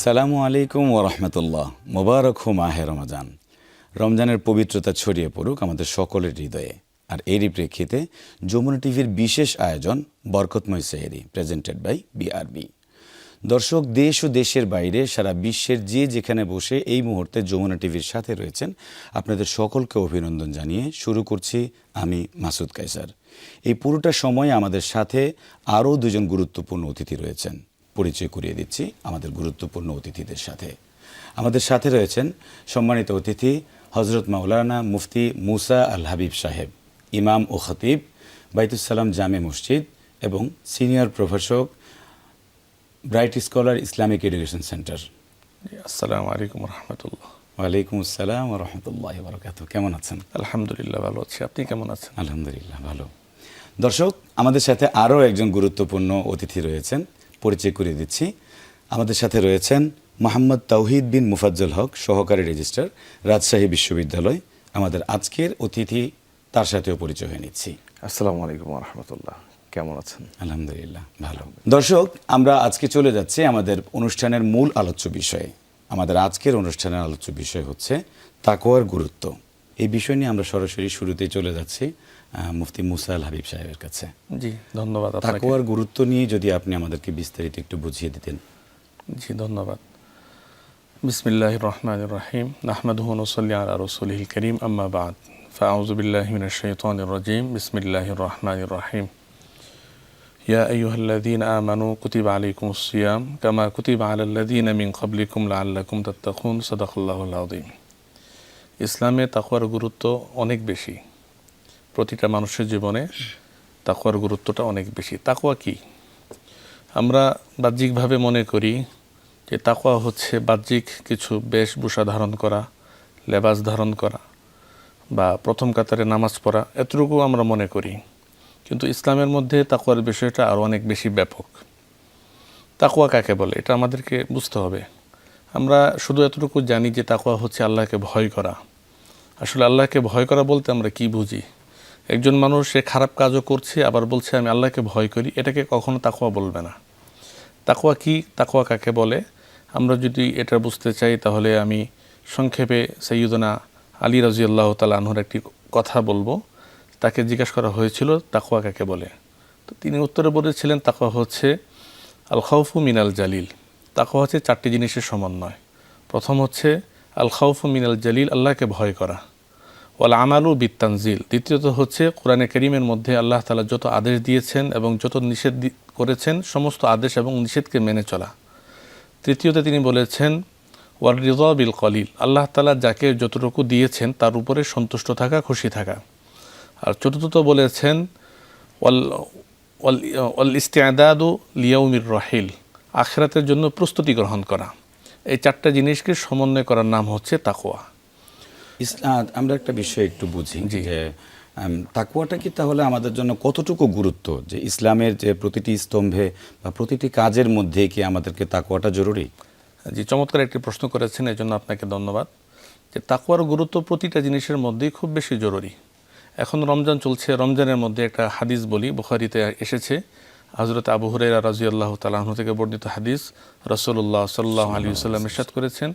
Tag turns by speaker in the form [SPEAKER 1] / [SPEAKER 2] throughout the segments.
[SPEAKER 1] আসসালামু আলাইকুম ওরহমতুল্লাহ। মোবারক হো মাহে রমজান। রমজানের পবিত্রতা ছড়িয়ে পড়ুক আমাদের সকলের হৃদয়ে। আর এরই প্রেক্ষিতে যমুনা টিভির বিশেষ আয়োজন বরকতময় সেহরি, প্রেজেন্টেড বাই বিআরবি। দর্শক, দেশ ও দেশের বাইরে সারা বিশ্বের যে যেখানে বসে এই মুহূর্তে যমুনা টিভির সাথে রয়েছেন, আপনাদের সকলকে অভিনন্দন জানিয়ে শুরু করছি আমি মাসুদ কায়সার। এই পুরোটা সময় আমাদের সাথে আরও দুজন গুরুত্বপূর্ণ অতিথি রয়েছেন। পরিচয় করিয়ে দিচ্ছি আমাদের গুরুত্বপূর্ণ অতিথিদের সাথে। আমাদের সাথে রয়েছেন সম্মানিত অতিথি হজরত মাওলানা মুফতি মুসা আল হাবিব সাহেব, ইমাম ও খতিব, বাইতুস-সালাম জামে মসজিদ এবং সিনিয়র প্রভাষক, bright scholar Islamic education centre.
[SPEAKER 2] আসসালামু আলাইকুম রহমতুল্লাহ।
[SPEAKER 1] ওয়ালাইকুম আসসালাম রহমতুল্লাহ বরকাত। কেমন আছেন?
[SPEAKER 2] আলহামদুলিল্লাহ ভালো আছি, আপনি কেমন আছেন?
[SPEAKER 1] আলহামদুলিল্লাহ ভালো। দর্শক, আমাদের সাথে আরও একজন গুরুত্বপূর্ণ অতিথি রয়েছেন, পরিচয় করিয়ে দিচ্ছি। আমাদের সাথে রয়েছেন মোহাম্মদ তাওহিদ বিন মুফাজ্জল হক, সহকারী রেজিস্ট্রার, রাজশাহী বিশ্ববিদ্যালয়। আমাদের আজকের অতিথি, তার সাথেও পরিচয় হয়ে নিচ্ছি।
[SPEAKER 3] আসসালামু আলাইকুম রহমতুল্লাহ, কেমন আছেন?
[SPEAKER 1] আলহামদুলিল্লাহ ভালো। দর্শক, আমরা আজকে চলে যাচ্ছি আমাদের অনুষ্ঠানের মূল আলোচ্য বিষয়ে। আমাদের আজকের অনুষ্ঠানের আলোচ্য বিষয় হচ্ছে তাকওয়ার গুরুত্ব। এই বিষয় নিয়ে আমরা সরাসরি শুরুতেই চলে যাচ্ছি মুফতি মুসা আল হাবিব সাহেবের কাছে।
[SPEAKER 2] জি ধন্যবাদ।
[SPEAKER 1] তাকওয়ার গুরুত্ব নিয়ে যদি আপনি আমাদেরকে বিস্তারিত একটু বুঝিয়ে দিতেন।
[SPEAKER 2] জি ধন্যবাদ। বিসমিল্লাহির রহমানির রহিম, নাহমাদুহু ওয়া নুসাল্লি আলা রাসূলিল কারীম, আম্মা বা'দ, ফাআউযু বিল্লাহি মিনাশ শাইতানির রাজীম, বিসমিল্লাহির রহমানির রহিম। ইয়া আইয়ুহাল্লাযীনা আমানু কুতিবা আলাইকুমুস সিয়াম কামা কুতিবা আলাল্লাযীনা মিন ক্বাবলিকুম লাআল্লাকুম তাত্তাকুন, সাদাকাল্লাহুল আযীম। ইসলামে তাকওয়ার গুরুত্ব অনেক বেশি। প্রতিটা মানুষের জীবনে তাকওয়ার গুরুত্বটা অনেক বেশি। তাকওয়া কি? আমরা বাহ্যিকভাবে মনে করি যে তাকওয়া হচ্ছে বাহ্যিক কিছু বেশভূষা ধারণ করা, লেবাস ধারণ করা বা প্রথম কাতারে নামাজ পড়া, এতটুকু আমরা মনে করি। কিন্তু ইসলামের মধ্যে তাকওয়ার বিষয়টা আরও অনেক বেশি ব্যাপক। তাকওয়া কাকে বলে এটা আমাদেরকে বুঝতে হবে। আমরা শুধু এতটুকু জানি যে তাকওয়া হচ্ছে আল্লাহকে ভয় করা। আসলে আল্লাহকে ভয় করা বলতে আমরা কি বুঝি? একজন মানুষ সে খারাপ কাজও করছে, আবার বলছে আমি আল্লাহকে ভয় করি, এটাকে কখনো তাকওয়া বলবে না। তাকওয়া কি, তাকওয়া কাকে বলে, আমরা যদি এটা বুঝতে চাই তাহলে আমি সংক্ষেপে সাইয়্যিদুনা আলী রাদিয়াল্লাহু তাআলা আনহুর একটি কথা বলবো। তাকে জিজ্ঞাসা করা হয়েছিল তাকওয়া কাকে বলে, তো তিনি উত্তরে বলেছিলেন তাকওয়া হচ্ছে আল খাউফু মিনাল জালিল। তাকওয়া হচ্ছে চারটি জিনিসের সমন্বয়। প্রথম হচ্ছে আল খাউফু মিনাল জালিল, আল্লাহকে ভয় করা। ওয়াল আমালু বিত্তানজিল, দ্বিতীয়ত হচ্ছে কোরআনে কারীমের মধ্যে আল্লাহ তাআলা যত আদেশ দিয়েছেন এবং যত নিষেধ করেছেন সমস্ত আদেশ এবং নিষেধকে মেনে চলা। তৃতীয়তে তিনি বলেছেন ওয়াল রিদা বিল কলিল, আল্লাহ তাআলা যাকে যতটুকু দিয়েছেন তার উপরে সন্তুষ্ট থাকা, খুশি থাকা। আর চতুর্থত বলেছেন ওয়াল ইস্তিআদাদু লিয়াউমির রহিল, আখিরাতের জন্য প্রস্তুতি গ্রহণ করা। এই চারটা জিনিসকে সমন্বয় করার নাম হচ্ছে তাকওয়া।
[SPEAKER 1] আমরা একটা বিষয় একটু বুঝি যে তাকওয়াটা কি তাহলে আমাদের জন্য কতটুকু গুরুত্ব, যে ইসলামের যে প্রতিটি স্তম্ভে বা প্রতিটি কাজের মধ্যে কি আমাদেরকে তাকওয়াটা জরুরি?
[SPEAKER 2] জি, চমৎকার একটি প্রশ্ন করেছেন, এই জন্য আপনাকে ধন্যবাদ। যে তাকওয়ার গুরুত্ব প্রতিটা জিনিসের মধ্যেই খুব বেশি জরুরি। এখন রমজান চলছে, রমজানের মধ্যে একটা হাদিস বলি, বুখারীতে এসেছে, হযরত আবু হুরায়রা রাদিয়াল্লাহু তাআলা আনহু থেকে বর্ণিত হাদিস। রাসূলুল্লাহ সাল্লাল্লাহু আলাইহি ওয়াসাল্লাম ইরশাদ করেছেন,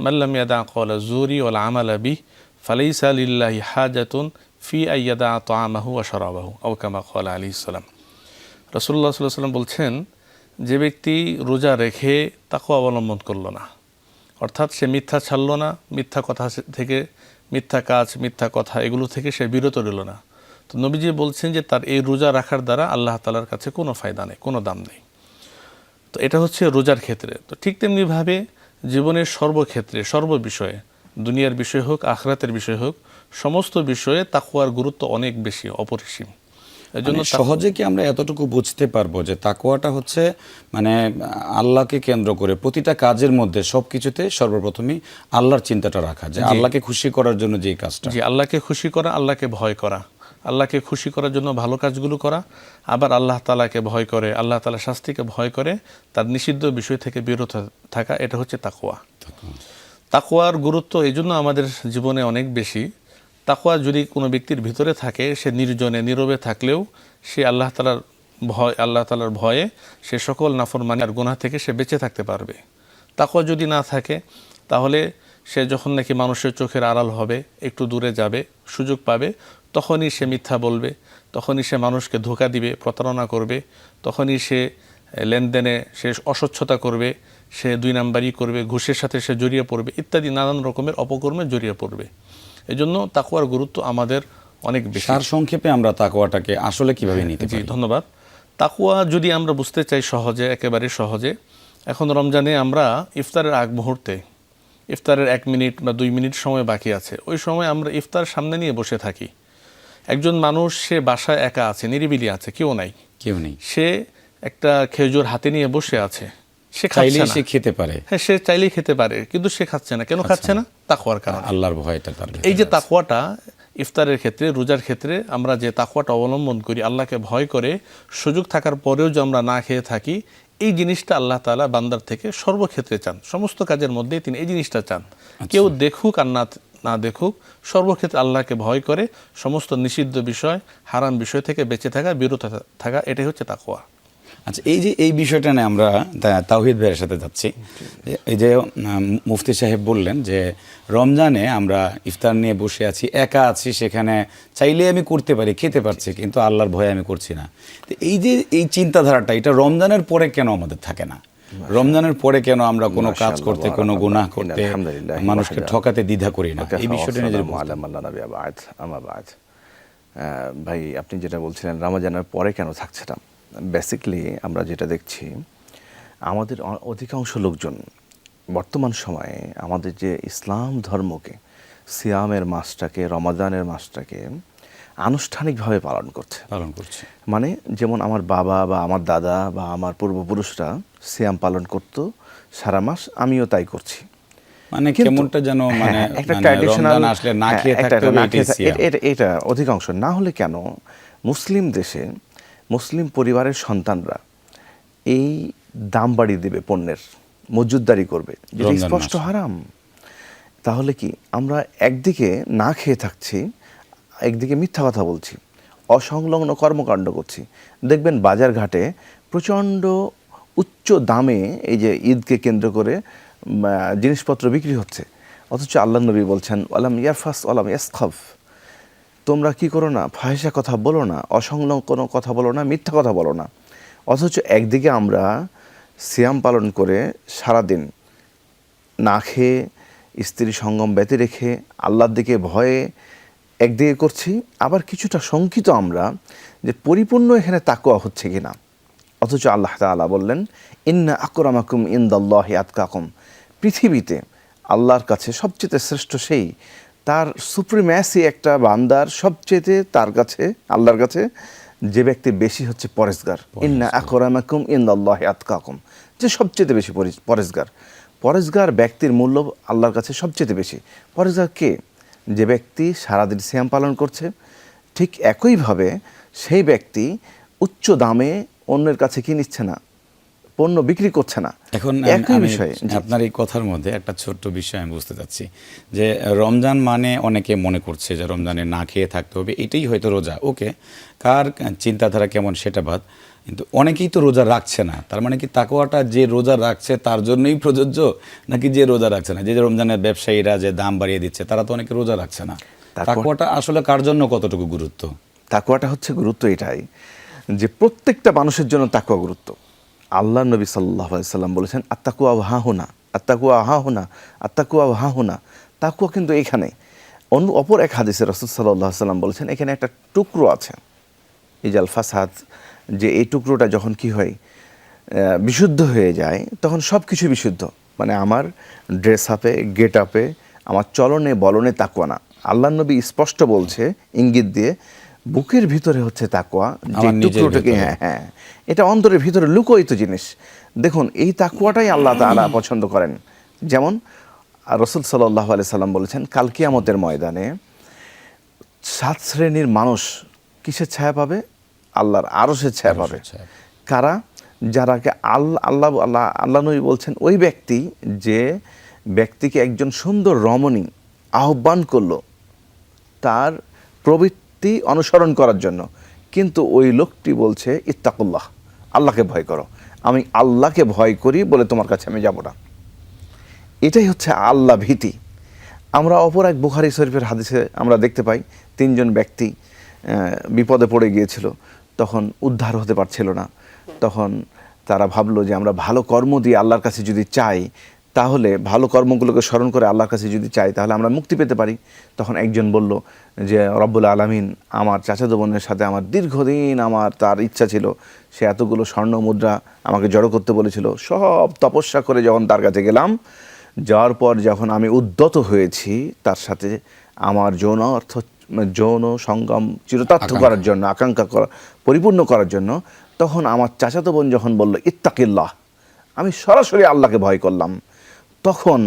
[SPEAKER 2] মাল্লাম ইয়াদা ক্বালা যুরি ওয়াল আমালা বিহি ফালাইসা লিল্লাহি হাজাতুন ফি আইয়াদা তাআমাহু ওয়া শারাবাহু আও কামা ক্বালা আলাইহিস সালাম। রাসূলুল্লাহ সাল্লাল্লাহু আলাইহি ওয়াসাল্লাম বলছেন, যে ব্যক্তি রোজা রেখে তাকওয়া অবলম্বন করলো না, অর্থাৎ সে মিথ্যা ছাড়লো না, মিথ্যা কথা থেকে, মিথ্যা কাজ, মিথ্যা কথা এগুলো থেকে সে বিরত রইল না, তো নবীজি বলছেন যে তার এই রোজা রাখার দ্বারা আল্লাহ তাআলার কাছে কোনো ফায়দা নেই, কোনো দাম নেই। তো এটা হচ্ছে রোজার ক্ষেত্রে। তো ঠিক তেমনিভাবে জীবনের সর্বক্ষেত্রে, সর্ববিষয়ে, দুনিয়ার বিষয় হোক, আখিরাতের বিষয় হোক, সমস্ত বিষয়ে তাকওয়ার গুরুত্ব অনেক বেশি, অপরিসীম।
[SPEAKER 1] এজন্য সহজে কি আমরা এতটুকু বুঝতে পারবো যে তাকওয়াটা হচ্ছে মানে আল্লাহকে কেন্দ্র করে প্রতিটা কাজের মধ্যে সবকিছুতে সর্বপ্রথমই আল্লাহর চিন্তাটা রাখা, যে আল্লাহকে খুশি করার জন্য যে কাজটা?
[SPEAKER 2] জি, আল্লাহকে খুশি করা, আল্লাহকে ভয় করা, আল্লাহকে খুশি করার জন্য ভালো কাজগুলো করা, আবার আল্লাহ তাআলাকে ভয় করে, আল্লাহ তাআলার শাস্তিকে ভয় করে, তার নিষিদ্ধ বিষয় থেকে বিরত থাকা, এটা হচ্ছে তাকওয়া। তাকওয়ার গুরুত্ব এই জন্য আমাদের জীবনে অনেক বেশি। তাকওয়া যদি কোনো ব্যক্তির ভিতরে থাকে, সে নির্জনে নীরবে থাকলেও সে আল্লাহ তাআলার ভয়ে সে সকল নাফরমানি আর গুনাহ থেকে সে বেঁচে থাকতে পারবে। তাকওয়া যদি না থাকে তাহলে সে যখন নাকি মানুষের চোখের আড়াল হবে, একটু দূরে যাবে, সুযোগ পাবে, তখনই সে মিথ্যা বলবে, তখনই সে মানুষকে ধোঁকা দিবে, প্রতারণা করবে, তখনই সে লেনদেনে সে অস্বচ্ছতা করবে, সে দুই নাম্বারই করবে, ঘুষের সাথে সে জড়িয়ে পড়বে, ইত্যাদি নানান রকমের অপকর্মে জড়িয়ে পড়বে। এজন্য তাকওয়ার গুরুত্ব আমাদের অনেক বেশি।
[SPEAKER 1] সার সংক্ষেপে আমরা তাকওয়াটাকে আসলে কিভাবে নিতে
[SPEAKER 2] জি,
[SPEAKER 1] পারি?
[SPEAKER 2] ধন্যবাদ। তাকওয়া যদি আমরা বুঝতে চাই সহজে, একেবারে সহজে, এখন রমজানে আমরা ইফতারের আগ মুহূর্তে, ইফতারের 1 মিনিট বা 2 মিনিট সময় বাকি আছে, ওই সময় আমরা ইফতার সামনে নিয়ে বসে থাকি। একজন মানুষ সে বাসায় একা আছে, নিরিবিলি আছে, কেউ নাই,
[SPEAKER 1] কেউ নেই,
[SPEAKER 2] সে একটা খেজুর হাতে নিয়ে বসে আছে, সে
[SPEAKER 1] চাইলেই
[SPEAKER 2] খাচ্ছে
[SPEAKER 1] সে
[SPEAKER 2] না।
[SPEAKER 1] খেতে পারে।
[SPEAKER 2] হ্যাঁ, সে চাইলেই খেতে পারে, কিন্তু সে খাচ্ছে না। কেন খাচ্ছে না? তাকওয়ার কারণে।
[SPEAKER 1] আল্লাহর ভয়টা তার ভিতরে
[SPEAKER 2] এই যে
[SPEAKER 1] আছে।
[SPEAKER 2] তাকওয়াটা ইফতারের ক্ষেত্রে, রোজার ক্ষেত্রে আমরা যে তাকওয়াটা অবলম্বন করি, আল্লাহকে ভয় করে সুযোগ থাকার পরেও যে আমরা না খেয়ে থাকি, এই জিনিসটা আল্লাহ তাআলা বান্দার থেকে সর্বক্ষেত্রে চান। সমস্ত কাজের মধ্যেই তিনি এই জিনিসটা চান। কেউ দেখুক আর না দেখুক, সর্বক্ষেত্রে আল্লাহকে ভয় করে সমস্ত নিষিদ্ধ বিষয়, হারাম বিষয় থেকে বেঁচে থাকা, বিরত থাকা, এটাই হচ্ছে তাকওয়া।
[SPEAKER 1] আচ্ছা, এই বিষয়টা নিয়ে আমরা তাওহিদ ভাইয়ের সাথে যাচ্ছি। এই যে মুফতি সাহেব বললেন যে রমজানে আমরা ইফতার নিয়ে বসে আছি, একা আছি, সেখানে চাইলে আমি করতে পারি, খেতে পারছি, কিন্তু আল্লাহর ভয়ে আমি করছি না। তো এই যে এই চিন্তাধারাটা, এটা রমজানের পরে কেন আমাদের থাকে না? রমজানের পরে কেন আমরা কোনো কাজ করতে, কোনো গুনাহ করতে, মানুষকে ঠকাতে দ্বিধা করি না? এই বিষয়টা নিয়ে যদি বলতেন।
[SPEAKER 3] ভাই, আপনি যেটা বলছিলেন রমজানের পরে কেন থাকছে না, বেসিকলি আমরা যেটা দেখছি, আমাদের অধিকাংশ লোকজন বর্তমান সময়ে আমাদের যে ইসলাম ধর্মকে, সিয়ামের মাসটাকে, রমাদানের মাসটাকে আনুষ্ঠানিকভাবে পালন করছে। মানে যেমন আমার বাবা বা আমার দাদা বা আমার পূর্বপুরুষরা সিয়াম পালন করতো সারা মাস, আমিও তাই করছি।
[SPEAKER 1] মানে কেমনটা যেন মানে
[SPEAKER 3] একটা ট্র্যাডিশনাল
[SPEAKER 1] রমজান আসলে না খেয়ে থাকতে হবে, এটাই সিয়াম।
[SPEAKER 3] এটা অধিকাংশ না হলে কেন মুসলিম দেশে মুসলিম পরিবারের সন্তানরা এই দাম বাড়িয়ে দেবে, পণ্যের মজুতদারি করবে, যেটা স্পষ্ট হারাম। তাহলে কি আমরা একদিকে না খেয়ে থাকছি, একদিকে মিথ্যা কথা বলছি, অসংলগ্ন কর্মকাণ্ড করছি। দেখবেন বাজার ঘাটে প্রচণ্ড উচ্চ দামে এই যে ঈদকে কেন্দ্র করে জিনিসপত্র বিক্রি হচ্ছে, অথচ আল্লাহ নবী বলছেন ওয়ালাম ইয়ারফাস ওয়ালাম ইয়াসখাফ, তোমরা কি করো না, ফাহিশা কথা বলো না, অসংলগ্ন কথা বলো না, মিথ্যা কথা বলো না। অথচ একদিকে আমরা সিয়াম পালন করে সারাদিন না খেয়ে, স্ত্রী সঙ্গম ব্যতি রেখে, আল্লাহর দিকে ভয়ে একদিকে করছি, আবার কিছুটা শঙ্কিত আমরা যে পরিপূর্ণ এখানে তাকওয়া হচ্ছে কিনা। অথচ আল্লাহ তাআলা বললেন ইন্না আকরামাকুম ইনদাল্লাহি আতকাকুম, পৃথিবীতে আল্লাহর কাছে সবচেয়ে শ্রেষ্ঠ সেই, তার সুপ্রিম্যাসি একটা বান্দার সবচেয়ে তার কাছে, আল্লাহর কাছে যে ব্যক্তি বেশি হচ্ছে পরেজগার। ইন্না আকরামাকুম ইনদাল্লাহি আতকাকুম, যে সবচেয়ে বেশি পরেজগার ব্যক্তির মূল্য আল্লাহর কাছে সবচেয়ে বেশি। পরেজগার কে? যে ব্যক্তি সারাদিন সিয়াম পালন করছে। ঠিক একইভাবে সেই ব্যক্তি উচ্চ দামে অন্যের কাছে কি নিচ্ছে না, পণ্য বিক্রি করছে না।
[SPEAKER 1] এখন
[SPEAKER 3] একই বিষয়,
[SPEAKER 1] আপনার এই কথার মধ্যে একটা ছোট্ট বিষয় আমি বুঝতে চাচ্ছি যে রমজান মানে অনেকে মনে করছে যে রমজানে না খেয়ে থাকতে হবে, এটাই হয়তো রোজা। ওকে, কার চিন্তাধারা কেমন সেটা বাদ, কিন্তু অনেকেই তো রোজা রাখছে না। তার মানে কি তাকওয়াটা যে রোজা রাখছে তার জন্যই প্রযোজ্য, নাকি যে রোজা রাখছে না, যে রমজানের ব্যবসায়ীরা যে দাম বাড়িয়ে দিচ্ছে তারা তো অনেকে রোজা রাখছে না? তাকওয়াটা আসলে কার জন্য কতটুকু গুরুত্ব?
[SPEAKER 3] তাকওয়াটা হচ্ছে গুরুত্ব এটাই যে প্রত্যেকটা মানুষের জন্য তাকওয়া গুরুত্ব। আল্লাহ নবী সাল্লাল্লাহু আলাইহি সাল্লাম বলেছেন আত্তাকুয়া হাহুনা, আত্তাকুয়া হাহুনা, আত্তাকুয়া হাহুনা। তাকওয়া কিন্তু এখানে। অপর এক হাদিসে রাসূল সাল্লাল্লাহু আলাইহি সাল্লাম বলেছেন এখানে একটা টুকরো আছে, ইজাল ফাসাদ, যে এই টুকরোটা যখন কি হয়, বিশুদ্ধ হয়ে যায়, তখন সব কিছু বিশুদ্ধ। মানে আমার ড্রেস আপে, গেট আপে, আমার চলনে বলনে তাকওয়া না। আল্লাহ নবী স্পষ্ট বলছে ইঙ্গিত দিয়ে, বুকের ভিতরে হচ্ছে তাকওয়া, যে টুকরোটাকে, হ্যাঁ, এটা অন্তরের ভিতরে লুকোয়িত জিনিস। দেখুন এই তাকওয়াটাই আল্লাহ তাআলা পছন্দ করেন। যেমন রাসূল সাল্লাল্লাহু আলাইহি সাল্লাম বলেছেন কাল কিয়ামতের ময়দানে 7 শ্রেণীর মানুষ কিসের ছায়া পাবে? আল্লাহর আরশের ছায়া পাবে। কারা? যারাকে আল্লাহ নবী বলছেন ওই ব্যক্তি যে ব্যক্তিকে একজন সুন্দর রমণী আহ্বান করলো তার প্রবৃত্তি অনুসরণ করার জন্য, কিন্তু ওই লোকটি বলছে ইত্তাকুল্লাহ, আল্লাহকে ভয় করো, আমি আল্লাহকে ভয় করি বলে তোমার কাছে আমি যাব না। এটাই হচ্ছে আল্লাহ ভীতি। আমরা অপর এক বুখারী শরীফের হাদিসে আমরা দেখতে পাই 3 জন ব্যক্তি বিপদে পড়ে গিয়েছিল, তখন উদ্ধার হতে পারছিল না। তখন তারা ভাবলো যে আমরা ভালো কর্ম দিয়ে আল্লাহর কাছে যদি চাই, তাহলে ভালো কর্মগুলোকে স্মরণ করে আল্লাহর কাছে যদি চাই তাহলে আমরা মুক্তি পেতে পারি। তখন একজন বলল যে রব্বুল আলামিন আমার চাচাতো বোনের সাথে আমার দীর্ঘদিন তার ইচ্ছা ছিল, সে এতগুলো স্বর্ণ মুদ্রা আমাকে জড়ো করতে বলেছিল, সব তপস্যা করে যখন তার কাছে গেলাম, যাওয়ার পর যখন আমি উদ্যত হয়েছি তার সাথে আমার যৌন সঙ্গম চিরতার্থ করার জন্য, আকাঙ্ক্ষা করা পরিপূর্ণ করার জন্য, তখন আমার চাচাতো বোন যখন বলল ইত্তাকিল্লাহ, আমি সরাসরি আল্লাহকে ভয় করলাম। তখন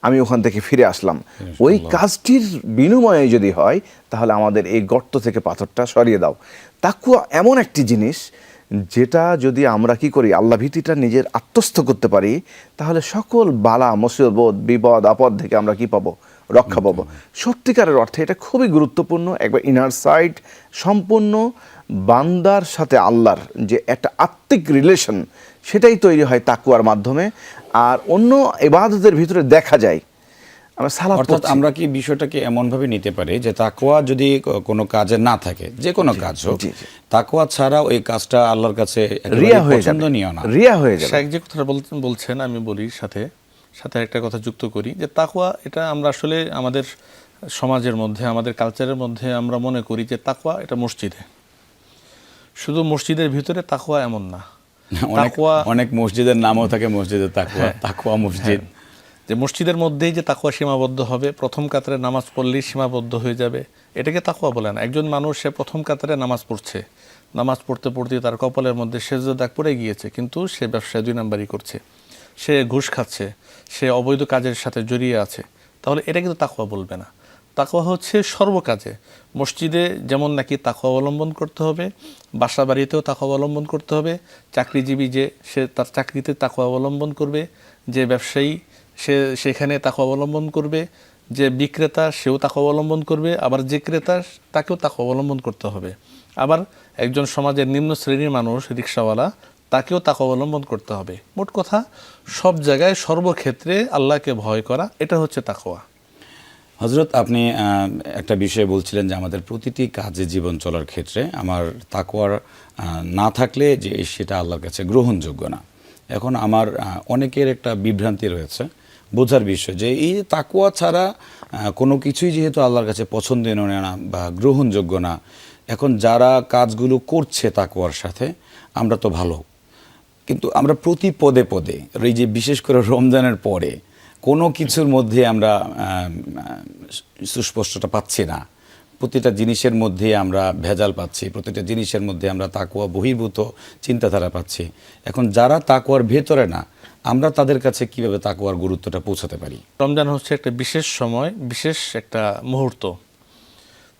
[SPEAKER 3] আমি ওখান থেকে ফিরে আসলাম। ওই কাজটির বিনিময়ে যদি হয় তাহলে আমাদের এই গর্ত থেকে পাথরটা সরিয়ে দাও। তাকওয়া এমন একটি জিনিস যেটা যদি আমরা কি করি, আল্লাহ ভীতিটা নিজের আত্মস্থ করতে পারি, তাহলে সকল বালা মুসিবত বিপদ আপদ থেকে আমরা কি পাবো, রক্ষা পাবো। সত্যিকারের অর্থে এটা খুবই গুরুত্বপূর্ণ। একবার ইনার সাইড সম্পূর্ণ বান্দার সাথে আল্লাহর যে একটা আত্মিক রিলেশন, সেটাই তৈরি হয় তাকওয়ার মাধ্যমে। আর অন্য ইবাদতের ভিতরে দেখা যায় আমরা সালাত
[SPEAKER 1] অর্থাৎ
[SPEAKER 3] পড়ছি।
[SPEAKER 1] আমরা কি বিষয়টাকে এমনভাবে নিতে পারি যে তাকওয়া যদি কোনো কাজে না থাকে, যে কোনো কাজ হোক, তাকওয়া ছাড়া ওই কাজটা আল্লাহর কাছে
[SPEAKER 3] রিয়া হয়ে যাবে,
[SPEAKER 1] পছন্দনীয় না,
[SPEAKER 3] রিয়া হয়ে যাবে।
[SPEAKER 2] শেখ যে কথাটা বলছেন আমি বলি সাথে একটা কথা যুক্ত করি যে তাকওয়া, এটা আমরা আসলে আমাদের সমাজের মধ্যে, আমাদের কালচারের মধ্যে আমরা মনে করি যে তাকওয়া এটা মসজিদে, শুধু মসজিদের ভিতরে তাকওয়া এমন না।
[SPEAKER 1] অনেক মসজিদের নামও থাকে মসজিদের তাকওয়া, তাকওয়া মসজিদ,
[SPEAKER 2] যে মসজিদের মধ্যেই যে তাকওয়া সীমাবদ্ধ হবে, প্রথম কাতারে নামাজ পড়লেই সীমাবদ্ধ হয়ে যাবে, এটাকে তাকওয়া বলে না। একজন মানুষ সে প্রথম কাতারে নামাজ পড়ছে, নামাজ পড়তে পড়তে তার কপালের মধ্যে সেজদা দাগ পড়ে গিয়েছে, কিন্তু সে ব্যবসায় 2 নাম্বারই করছে, সে ঘুষ খাচ্ছে, সে অবৈধ কাজের সাথে জড়িয়ে আছে, তাহলে এটা কিন্তু তাকওয়া বলবে না। তাকওয়া হচ্ছে সর্বকাজে, মসজিদে যেমন নাকি তাকওয়া অবলম্বন করতে হবে, বাসা বাড়িতেও তাকওয়া অবলম্বন করতে হবে, চাকরিজীবী যে সে তার চাকরিতে তাকওয়া অবলম্বন করবে, যে ব্যবসায়ী সে সেখানে তাকওয়া অবলম্বন করবে, যে বিক্রেতা সেও তাকওয়া অবলম্বন করবে, আবার যে ক্রেতা তাকেও তাকওয়া অবলম্বন করতে হবে। আবার একজন সমাজের নিম্ন শ্রেণীর মানুষ, রিকশাওয়ালা, তাকেও তাকওয়া অবলম্বন করতে হবে। মোট কথা সব জায়গায় সর্বক্ষেত্রে আল্লাহকে ভয় করা, এটা হচ্ছে তাকওয়া।
[SPEAKER 1] হযরত, আপনি একটা বিষয় বলছিলেন যে আমাদের প্রতিটি কাজে জীবন চলার ক্ষেত্রে আমার তাকওয়ার না থাকলে যে সেটা আল্লাহর কাছে গ্রহণযোগ্য না। এখন আমার অনেকের একটা বিভ্রান্তি রয়েছে, বোঝার বিষয় যে এই তাকওয়া ছাড়া কোনো কিছুই যেহেতু আল্লাহর কাছে পছন্দনীয় না বা গ্রহণযোগ্য না, এখন যারা কাজগুলো করছে তাকওয়ার সাথে, আমরা তো ভালো, কিন্তু আমরা প্রতি পদে পদে, এই যে বিশেষ করে রমজানের পরে কোনো কিছুর মধ্যে আমরা সুস্পষ্টতা পাচ্ছি না, প্রতিটা জিনিসের মধ্যে আমরা ভেজাল পাচ্ছি, প্রতিটা জিনিসের মধ্যে আমরা তাকওয়া বহির্ভূত চিন্তাধারা পাচ্ছি। এখন যারা তাকওয়ার ভেতরে না, আমরা তাদের কাছে কিভাবে তাকওয়ার গুরুত্বটা পৌঁছাতে পারি?
[SPEAKER 2] রমজান হচ্ছে একটা বিশেষ সময়, বিশেষ একটা মুহূর্ত।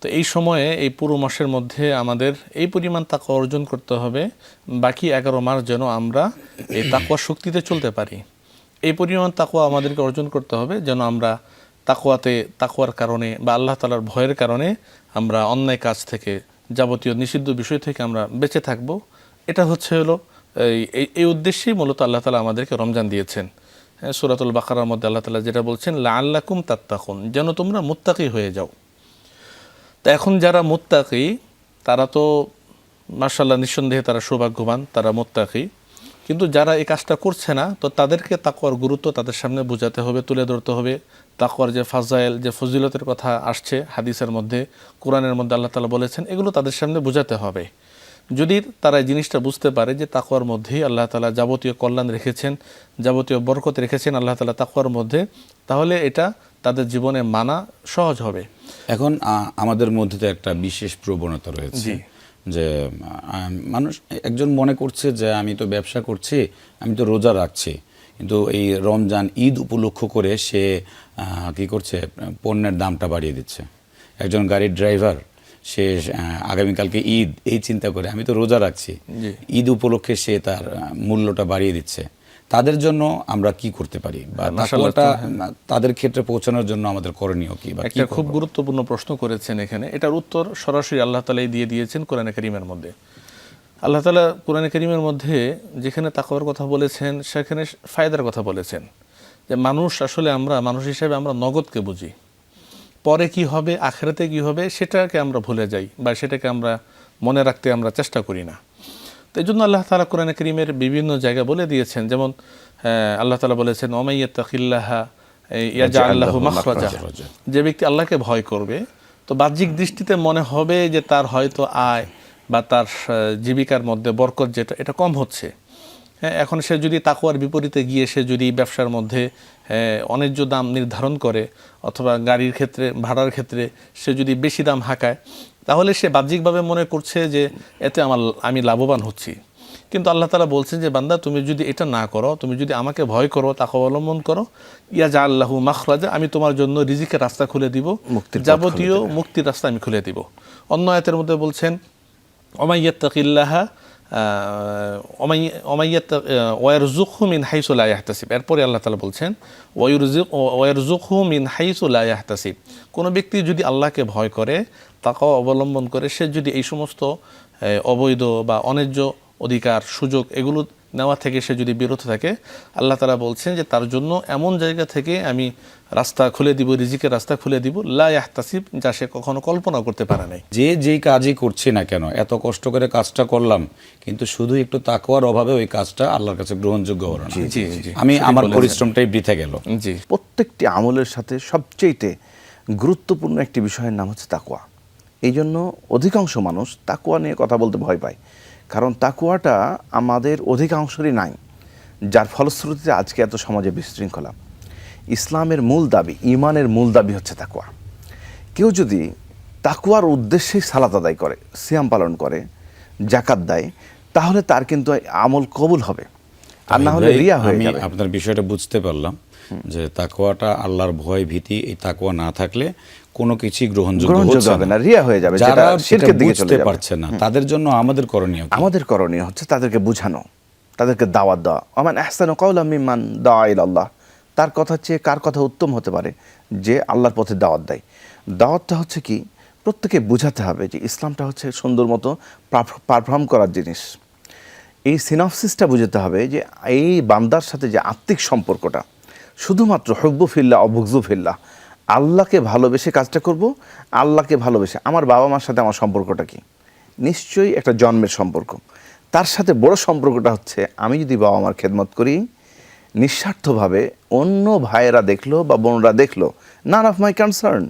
[SPEAKER 2] তো এই সময়ে, এই পুরো মাসের মধ্যে আমাদের এই পরিমাণ তাকওয়া অর্জন করতে হবে, বাকি 11 মাস যেন আমরা এই তাকওয়া শক্তিতে চলতে পারি। এই পরিমাণ তাকওয়া আমাদেরকে অর্জন করতে হবে যেন আমরা তাকওয়ার কারণে বা আল্লাহ তাআলার ভয়ের কারণে আমরা অন্যায় কাজ থেকে, যাবতীয় নিষিদ্ধ বিষয় থেকে আমরা বেঁচে থাকব। এটা হচ্ছে হলো এই উদ্দেশ্যেই মূলত আল্লাহ তাআলা আমাদেরকে রমজান দিয়েছেন। সূরাতুল বাকারার মধ্যে আল্লাহ তাআলা যেটা বলছেন, লাআল্লাকুম তাত্তাকুন, যেন তোমরা মুত্তাকি হয়ে যাও। তো এখন যারা মুত্তাকি, তারা তো মাশাআল্লাহ নিঃসন্দেহে তারা সৌভাগ্যবান, তারা মুত্তাকি। কিন্তু যারা এই কাজটা করছে না, তো তাদেরকে তাকওয়ার গুরুত্ব তাদের সামনে বোঝাতে হবে, তুলে ধরতে হবে। তাকওয়ার যে ফাজাইল, যে ফজিলতের কথা আসছে হাদিসের মধ্যে, কোরআনের মধ্যে আল্লাহ তাআলা বলেছেন, এগুলো তাদের সামনে বোঝাতে হবে। যদি তারা এই জিনিসটা বুঝতে পারে যে তাকওয়ার মধ্যেই আল্লাহ তাআলা যাবতীয় কল্যাণ রেখেছেন, যাবতীয় বরকত রেখেছেন আল্লাহ তাআলা তাকওয়ার মধ্যে, তাহলে এটা তাদের জীবনে মানা সহজ হবে।
[SPEAKER 1] এখন আমাদের মধ্যে তো একটা বিশেষ প্রবণতা রয়েছে যে মানুষ, একজন মনে করছে যে আমি তো ব্যবসা করছি, আমি তো রোজা রাখছি, কিন্তু এই রমজান ঈদ উপলক্ষ করে সে কি করছে, পণ্যের দামটা বাড়িয়ে দিচ্ছে। একজন গাড়ির ড্রাইভার, সে আগামীকালকে ঈদ, এই চিন্তা করে আমি তো রোজা রাখছি, ঈদ উপলক্ষে সে তার মূল্যটা বাড়িয়ে দিচ্ছে। তাদের জন্য আমরা কি করতে পারি, বা তাকওয়াটা তাদের ক্ষেত্রে পৌঁছানোর জন্য আমাদের করণীয় কি?
[SPEAKER 2] একটা খুব গুরুত্বপূর্ণ প্রশ্ন করেছেন এখানে। এটার উত্তর সরাসরি আল্লাহ তাআলাই দিয়ে দিয়েছেন কোরআনে কারীমের মধ্যে। আল্লাহ তাআলা কোরআনে কারীমের মধ্যে যেখানে তাকওয়ার কথা বলেছেন, সেখানে ফায়দার কথা বলেছেন। যে আমরা মানুষ হিসেবে আমরা নগদকে বুঝি, পরে কি হবে, আখিরাতে কি হবে সেটাকে আমরা ভুলে যাই বা সেটাকে আমরা মনে রাখতে আমরা চেষ্টা করি না। তো এই জন্য আল্লাহ তাআলা কোরআনে কারীমের বিভিন্ন জায়গা বলে দিয়েছেন, যেমন আল্লাহ তাআলা বলেছেন ওমাইয়াত্তাকিল্লাহা ইয়াজআল লাহু মাখরাজা, যে ব্যক্তি আল্লাহকে ভয় করবে তো বাহ্যিক দৃষ্টিতে মনে হবে যে তার হয়তো আয় বা তার জীবিকার মধ্যে বরকত যেটা এটা কম হচ্ছে। হ্যাঁ, এখন সে যদি তাকওয়ার বিপরীতে গিয়ে সে যদি ব্যবসার মধ্যে অন্যায্য দাম নির্ধারণ করে অথবা গাড়ির ক্ষেত্রে ভাড়ার ক্ষেত্রে সে যদি বেশি দাম হাঁকায়, তাহলে সে বাহ্যিকভাবে মনে করছে যে এতে আমি লাভবান হচ্ছি। কিন্তু আল্লাহ তাআলা বলছেন যে বান্দা, তুমি যদি এটা না করো, তুমি যদি আমাকে ভয় করো, তাকওয়া অবলম্বন করো, ইয়াজআল লাহু মাখরাজা, আমি তোমার জন্য রিজিকের রাস্তা খুলে দিব, যাবতীয় মুক্তির রাস্তা আমি খুলে দিব। অন্য আয়াতের মধ্যে বলছেন ওমাইয়াত্তাকিল্লাহা ওয়ারযুকহু মিন হাইসু লা ইয়াহতাসিব। এরপরে আল্লাহ তাআলা বলছেন ওয়ারযুকহু মিন হাইসু লা ইয়াহতাসিব। কোনো ব্যক্তি যদি আল্লাহকে ভয় করে, তাকওয়া অবলম্বন করে, সে যদি এই সমস্ত অবৈধ বা অন্যায্য অধিকার সুযোগ এগুলো নেওয়া থেকে সে যদি বিরত থাকে, আল্লাহ তাআলা বলছেন যে তার জন্য এমন জায়গা থেকে আমি রাস্তা খুলে দিব, রিজিকের রাস্তা খুলে দিব, লা ইয়াহতাসিব, যা সে কখনো কল্পনা করতে পারে নাই।
[SPEAKER 1] যেই কাজই করছি না কেন, এত কষ্ট করে কাজটা করলাম, কিন্তু শুধু একটু তাকওয়ার অভাবে ওই কাজটা আল্লাহর কাছে গ্রহণযোগ্য হলো না। আমি আমার পরিশ্রমটাই বৃথা গেল।
[SPEAKER 2] জি,
[SPEAKER 3] প্রত্যেকটি আমলের সাথে সবচেয়ে গুরুত্বপূর্ণ একটি বিষয়ের নাম হচ্ছে তাকওয়া। এই জন্য অধিকাংশ মানুষ তাকওয়া নিয়ে কথা বলতে ভয় পায়, কারণ তাকওয়াটা আমাদের অধিকাংশেরই নাই, যার ফলশ্রুতিতে আজকে এত সমাজে বিশৃঙ্খলা। ইসলামের মূল দাবি, ঈমানের মূল দাবি হচ্ছে তাকওয়া। কেউ যদি তাকওয়ার উদ্দেশ্যেই সালাত আদায় করে, সিয়াম পালন করে, যাকাত দেয়, তাহলে তার কিন্তু আমল কবুল হবে, আর না হলে রিয়া হয়ে যাবে।
[SPEAKER 1] আমি আপনার বিষয়টা বুঝতে পারলাম যে তাকওয়াটা আল্লাহর ভয় ভীতি, এই তাকওয়া না থাকলে কোনো কিছুই গ্রহণযোগ্য হবে না,
[SPEAKER 3] রিয়া হয়ে যাবে,
[SPEAKER 1] যারা
[SPEAKER 3] শিরকের দিকে চলে যাবে।
[SPEAKER 1] পারছে না তাদের জন্য আমাদের করণীয়
[SPEAKER 3] হচ্ছে তাদেরকে বুঝানো, তাদেরকে দাওয়াত দেওয়া। ওমান আহসানু কাওলাম মিম্মান দাআ ইলাল্লাহ, তার কথা চেয়ে কার কথা উত্তম হতে পারে, যে আল্লাহর পথে দাওয়াত দেয়। দাওয়াতটা হচ্ছে কি, প্রত্যেকে বুঝাতে হবে যে ইসলামটা হচ্ছে সুন্দর মতো পারফর্ম করার জিনিস। এই সিনপসিসটা বুঝাতে হবে যে এই বান্দার সাথে যে আত্মিক সম্পর্কটা, শুধুমাত্র হুব্বু ফিল্লাহ অবুগযু ফিল্লাহ, আল্লাহকে ভালোবেসে কাজটা করব, আল্লাহকে ভালোবেসে। আমার বাবা মার সাথে আমার সম্পর্কটা কি? নিশ্চয়ই একটা জন্মের সম্পর্ক। তার সাথে বড় সম্পর্কটা হচ্ছে আমি যদি বাবা মার খেদমত করি নিঃস্বার্থভাবে, অন্য ভাইয়েরা দেখলো বা বোনরা দেখলো, নান অফ মাই কনসার্ন,